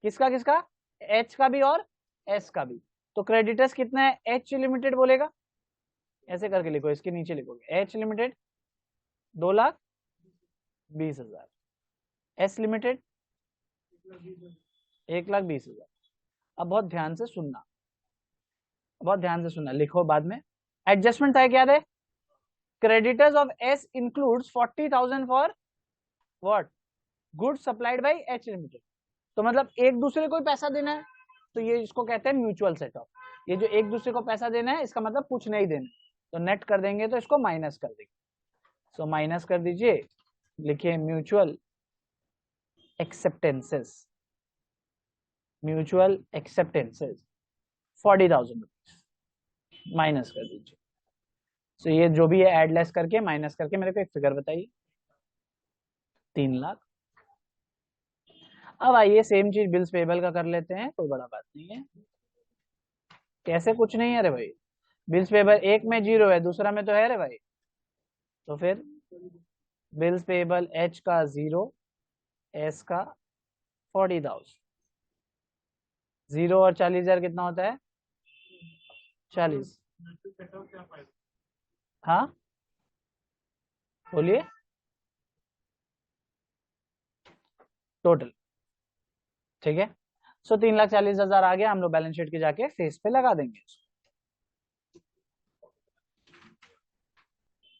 किसका किसका, एच का भी और एस का भी। तो क्रेडिटर्स कितना है, एच लिमिटेड बोलेगा, ऐसे करके लिखो, इसके नीचे लिखोगे एच लिमिटेड 2,20,000, एस लिमिटेड 1,20,000। अब बहुत ध्यान से सुनना, बहुत ध्यान से सुनना, लिखो बाद में। एडजस्टमेंट था क्या है, creditors of S includes 40,000 for what, goods supplied by H limited. तो मतलब एक दूसरे को ही पैसा देना है, तो ये इसको कहते हैं म्यूचुअल सेट ऑफ। ये जो एक दूसरे को पैसा देना है इसका मतलब कुछ नहीं देना, तो नेट कर देंगे तो इसको माइनस कर देंगे, सो माइनस कर दीजिए, लिखिए mutual acceptances, mutual acceptances 40,000 rupees minus कर दीजिए। तो ये जो भी है एड लेस करके माइनस करके मेरे को एक फिगर बताइए 3 लाख। अब आइए सेम चीज बिल्स पेबल का कर लेते हैं, कोई बड़ा बात नहीं है। कैसे कुछ नहीं है रे भाई, बिल्स पेबल एक में 0 है, दूसरा में तो है रे भाई, तो फिर बिल्स पेबल एच का 0, एस का 40,000, 0 और 40,000 कितना होता है 40। हाँ बोलिए टोटल, ठीक है, सो 3,40,000 आ गया, हम लोग बैलेंस शीट के जाके फेस पे लगा देंगे,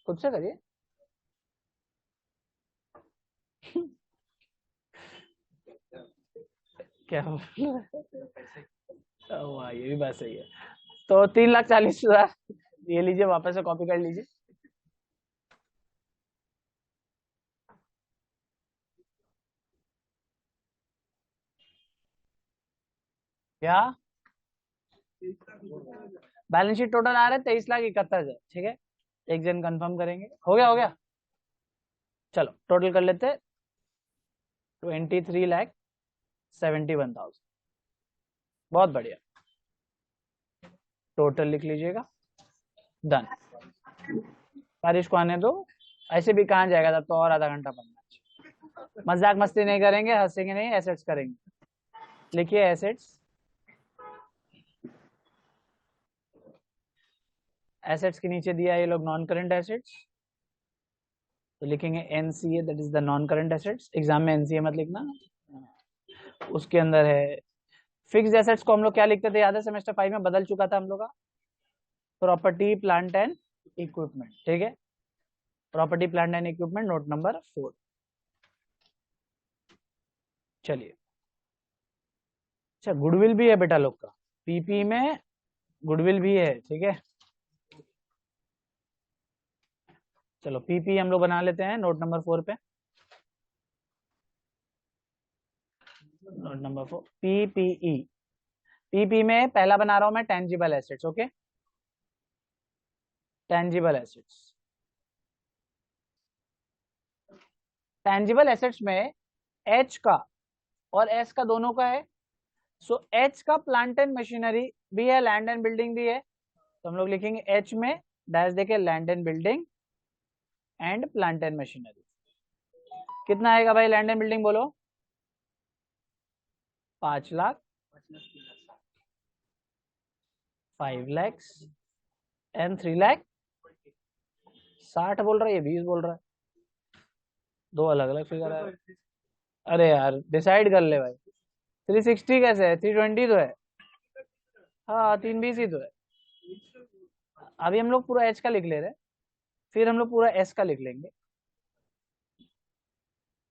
खुद से करिए। क्या वाह, ये भी बात सही है। तो 3,40,000 ये लीजिए, वापस से कॉपी कर लीजिए। क्या बैलेंस शीट टोटल आ रहा है 23,71,000, ठीक है। एक जन कंफर्म करेंगे, हो गया हो गया। चलो टोटल कर लेते हैं, 23,71,000। बहुत बढ़िया, टोटल लिख लीजिएगा, डन। बारिश को आने दो, ऐसे भी कहाँ जाएगा, तब तो और आधा घंटा पढ़ना है। मजाक मस्ती नहीं करेंगे, हंसेंगे नहीं, एसेट्स करेंगे। लिखिए एसेट्स। एसेट्स के नीचे दिया ये लोग नॉन करंट एसेट्स, तो लिखेंगे NCA, that is the non current assets. Exam में एनसीए मत लिखना। उसके अंदर है फिक्स्ड एसेट्स को हम लोग क्या लिखते थे, याद है सेमेस्टर 5 में बदल चुका था हम लोग का, प्रॉपर्टी प्लांट एंड इक्विपमेंट, ठीक है। Property plant and equipment, note number 4। चलिए, अच्छा गुडविल भी है बेटा लोग का, पीपी में गुडविल भी है, ठीक है। चलो पीपी हम लोग बना लेते हैं नोट नंबर 4 पे। Note number 4 PPE. पीपी में पहला बना रहा हूं मैं tangible assets, okay. Tangible assets, tangible assets में एच का और एस का दोनों का है। सो एच का प्लांट एंड मशीनरी भी है, लैंड एंड बिल्डिंग भी है, तो हम लोग लिखेंगे एच में डैश देके land and building and plant and machinery. कितना आएगा भाई लैंड एंड बिल्डिंग बोलो? 5,00,000, 5,00,000 एंड 3,00,000। 60 बोल रहा है, ये 20 बोल रहा है, दो अलग अलग फिगर है। अरे यार डिसाइड कर ले भाई, 360 कैसे है, 320 तो है। हाँ 320 ही तो है। अभी हम लोग पूरा एच का लिख ले रहे हैं, फिर हम लोग पूरा एस का लिख लेंगे।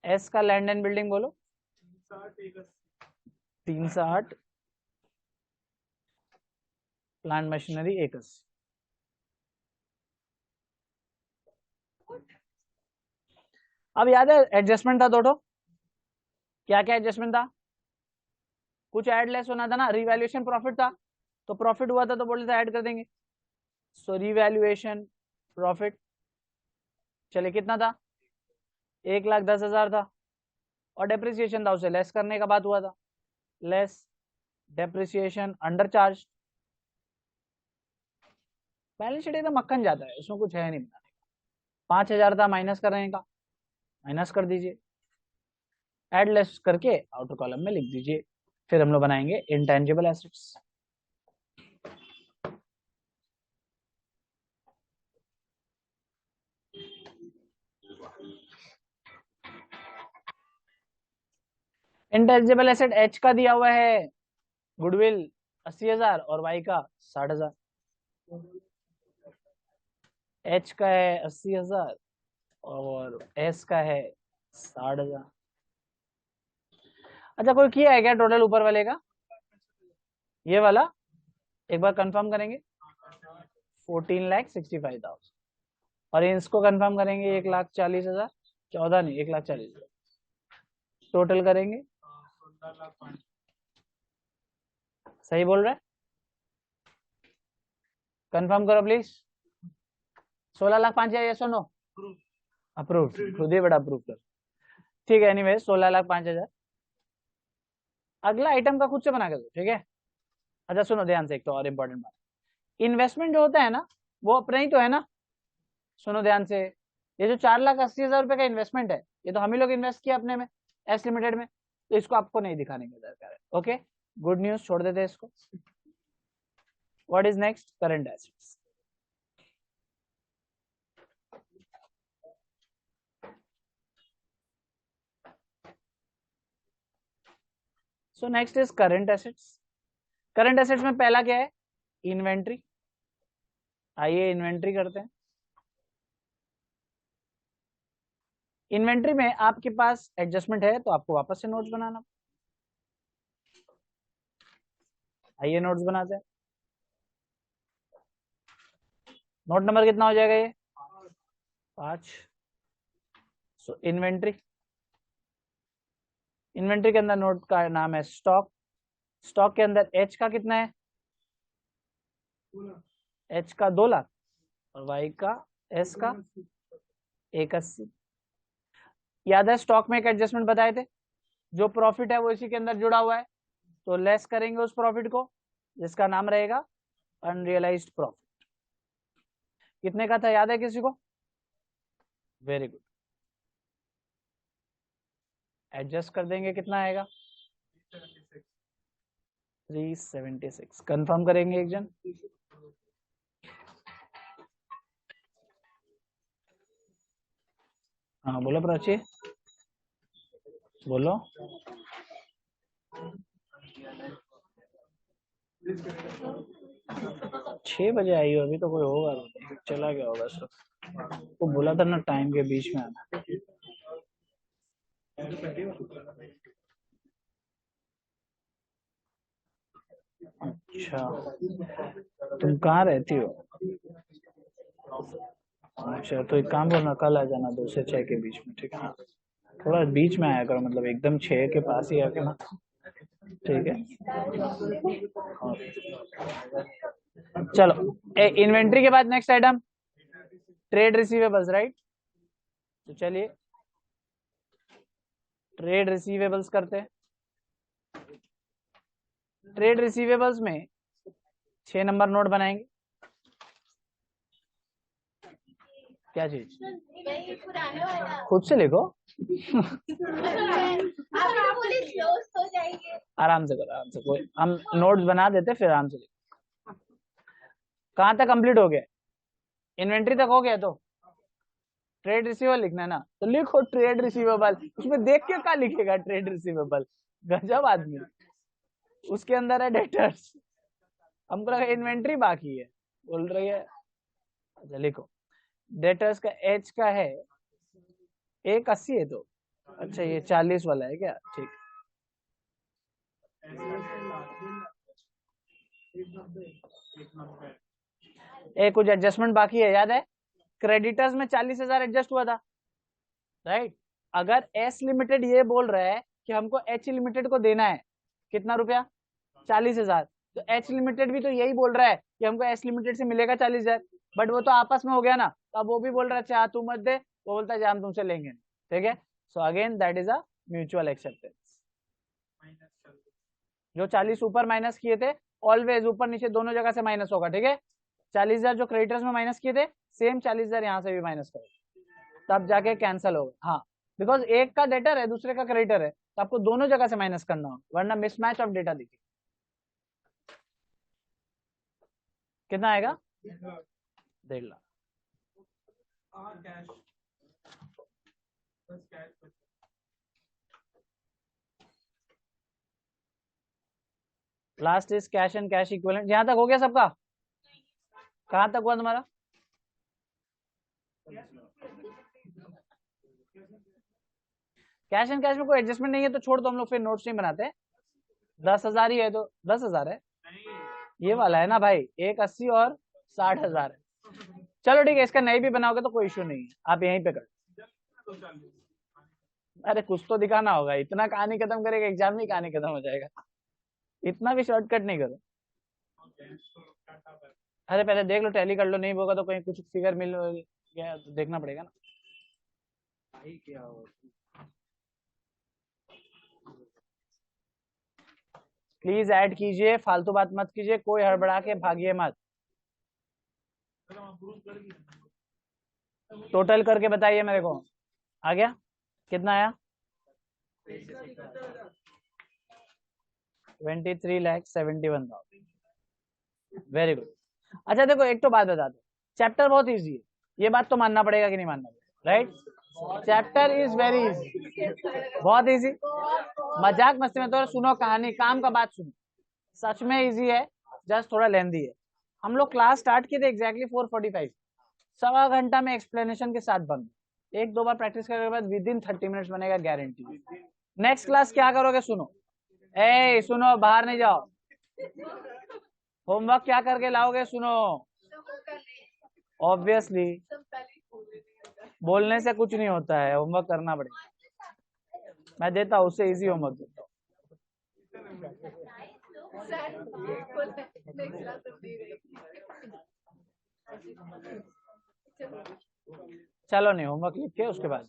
एस का लैंड एंड बिल्डिंग बोलो? 360, प्लांट मशीनरी 81। अब याद है एडजस्टमेंट था दोनों, क्या क्या एडजस्टमेंट था? कुछ ऐड लेस होना था ना, रिवैल्यूएशन प्रॉफिट था, तो प्रॉफिट हुआ था तो बोले थे ऐड कर देंगे। सो रिवैल्यूएशन प्रॉफिट, चले कितना था? 1,10,000 था, और डेप्रिसिएशन था उसे लेस करने का बात हुआ था, less depreciation under charge. Balance sheet एकदम मक्खन जाता है, उसमें कुछ है नहीं बनाने का। 5,000 था माइनस करने का, माइनस कर दीजिए, एड लेस करके आउटर कॉलम में लिख दीजिए। फिर हम लोग बनाएंगे intangible assets. Intangible asset H का दिया हुआ है गुडविल 80,000 और वाई का 60,000। एच का है 80,000 और एस का है 60,000। अच्छा कोई किया है क्या टोटल ऊपर वाले का, ये वाला एक बार कंफर्म करेंगे? 14,65,000। और इसको कंफर्म करेंगे 1,40,000, 14 नहीं 1,40,000 टोटल करेंगे। सही बोल रहे हैं? कंफर्म करो प्लीज। 16,05,000 या सुनो अप्रूव, खुद ही बड़ा अप्रूव कर, ठीक है। एनीवे 16,05,000। अगला आइटम का खुद से बना के दो, ठीक है। अच्छा सुनो ध्यान से, एक तो और इम्पोर्टेंट बात, इन्वेस्टमेंट जो होता है ना वो अपना ही तो है ना। सुनो ध्यान से, ये जो 4,80,000 रुपए का इन्वेस्टमेंट है, ये तो हम ही लोग इन्वेस्ट किया अपने में, एस लिमिटेड में, तो इसको आपको नहीं दिखाने की दरकार है, ओके। गुड न्यूज, छोड़ देते हैं इसको। What is next? Current assets. So next is current assets. Current assets में पहला क्या है? इन्वेंट्री। आइए इन्वेंट्री करते हैं। इन्वेंट्री में आपके पास एडजस्टमेंट है तो आपको वापस से नोट्स बनाना। आइए नोट्स बनाते हैं। नोट नंबर कितना हो जाएगा ये? 5। सो इन्वेंट्री, इन्वेंट्री के अंदर नोट का नाम है स्टॉक। स्टॉक के अंदर एच का कितना है? एच का 2 लाख और वाई का एस का 180। याद है स्टॉक में एक एडजस्टमेंट बताए थे, जो प्रॉफिट है वो इसी के अंदर जुड़ा हुआ है, तो लेस करेंगे उस प्रॉफिट को जिसका नाम रहेगा अनरियलाइज्ड प्रॉफिट। कितने का था याद है किसी को? Very good. एडजस्ट कर देंगे, कितना आएगा? 376। कंफर्म करेंगे एक जन? हाँ बोलो प्राची, बोलो। 6 बजे आई हो, अभी तो कोई होगा नहीं, चला गया होगा सब। तो बोला था ना टाइम के बीच में आना। अच्छा तुम कहाँ रहती हो? अच्छा तो एक काम करना, कल आ जाना 2 से 6 के बीच में, ठीक है ना? थोड़ा बीच में आया करो, मतलब एकदम 6 के पास ही आके ना, ठीक है? चलो इन्वेंट्री के बाद next item trade receivables, right? तो चलिए ट्रेड रिसीवेबल्स करते हैं। ट्रेड रिसीवेबल्स में 6 नंबर नोट बनाएंगे। क्या चीज? खुद से लिखो। आराम से करो, आराम से, कोई हम नोट्स बना देते फिर आराम से लिखो। कहाँ तक कंप्लीट हो गया? इन्वेंट्री तक हो गया, तो ट्रेड रिसीवेबल लिखना है ना, तो लिखो ट्रेड रिसीवेबल। उसमें देख के क्या लिखेगा ट्रेड रिसीवेबल, गजब आदमी। उसके अंदर है डेटर्स, हमको लगा इन्वेंट्री बाकी है, बोल रही है। अच्छा लिखो, डेटर्स का एच का है 180 है, तो अच्छा ये 40 वाला है क्या? ठीक। एक कुछ एडजस्टमेंट बाकी है, याद है? क्रेडिटर्स में 40,000 एडजस्ट हुआ था, राइट? अगर एस लिमिटेड ये बोल रहा है कि हमको एच लिमिटेड को देना है कितना रुपया? 40,000, तो एच लिमिटेड भी तो यही बोल रहा है कि हमको एस लिमिटेड से मिलेगा 40,000, बट वो तो आपस में हो गया ना, तो अब वो भी बोल रहा है चाह तू मत दे, वो बोलता है हम तुमसे लेंगे, ठीक है? So again that is a mutual acceptance. जो 40 ऊपर माइनस किए थे, ऑलवेज ऊपर नीचे दोनों जगह से माइनस होगा, ठीक है? 40,000 जो क्रेडिटर्स में माइनस किए थे, सेम 40,000 यहाँ से भी माइनस करो, तब जाके कैंसिल होगा। हाँ, बिकॉज एक का डेटर है दूसरे का क्रेडिटर है, तो आपको दोनों जगह से माइनस करना होगा, वरना मिसमैच ऑफ डेटा दिखे। कितना आएगा? 1.5 lakh. Last is cash and cash equivalent. यहां तक हो गया सबका? कहां तक हुआ तुम्हारा? कैश एंड कैश में कोई एडजस्टमेंट नहीं है तो छोड़ दो, हम लोग फिर नोट्स नहीं बनाते। 10,000 ही है तो 10,000 है, ये वाला है ना भाई, 180 और 60,000 है। चलो ठीक है, इसका नहीं भी बनाओगे तो कोई इशू नहीं है, आप यहीं पे कर। अरे कुछ तो दिखाना होगा, इतना कहानी खत्म करेगा एग्जाम में कहानी खत्म हो जाएगा, इतना भी शॉर्टकट नहीं करो। अरे पहले देख लो, टैली कर लो, नहीं होगा तो कहीं कुछ फिगर मिल गया तो देखना पड़ेगा ना। प्लीज ऐड कीजिए, फालतू बात मत कीजिए, कोई हड़बड़ा के भागिए मत। टोटल करके बताइए मेरे को, आ गया? कितना आया? 23,71,000। Very good. अच्छा देखो, एक तो बात बता दो, चैप्टर बहुत इजी है, ये बात तो मानना पड़ेगा कि नहीं मानना पड़ेगा, right? Chapter is very easy, बहुत इजी। मजाक मस्ती में तो सुनो, कहानी काम का बात सुनो, सच में इजी है, जस्ट थोड़ा लेंदी है। हम लोग क्लास स्टार्ट किए थे एग्जैक्टली 4:45, सवा घंटा में एक्सप्लेनेशन के साथ बंद। 1-2 बार प्रैक्टिस करने के बाद विद इन 30 मिनट्स बनेगा, गारंटी। नेक्स्ट क्लास क्या करोगे? सुनो, ए सुनो, बाहर नहीं जाओ, होमवर्क क्या करके लाओगे? सुनो, ऑब्वियसली बोलने से कुछ नहीं होता है, होमवर्क करना पड़ेगा। मैं देता हूँ उससे इजी होमवर्क देता हूँ। चलो नहीं, होमवर्क लिख के उसके बाद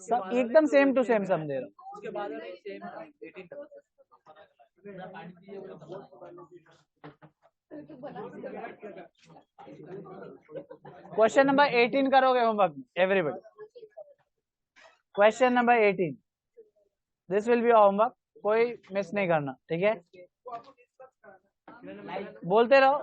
सब एकदम सेम टू सेम सम दे रहा हूँ। उसके बाद सेम 18 क्वेश्चन नंबर 18 करोगे homework everybody? Question number 18 this will be homework, कोई मिस नहीं करना, ठीक है? बोलते रहो।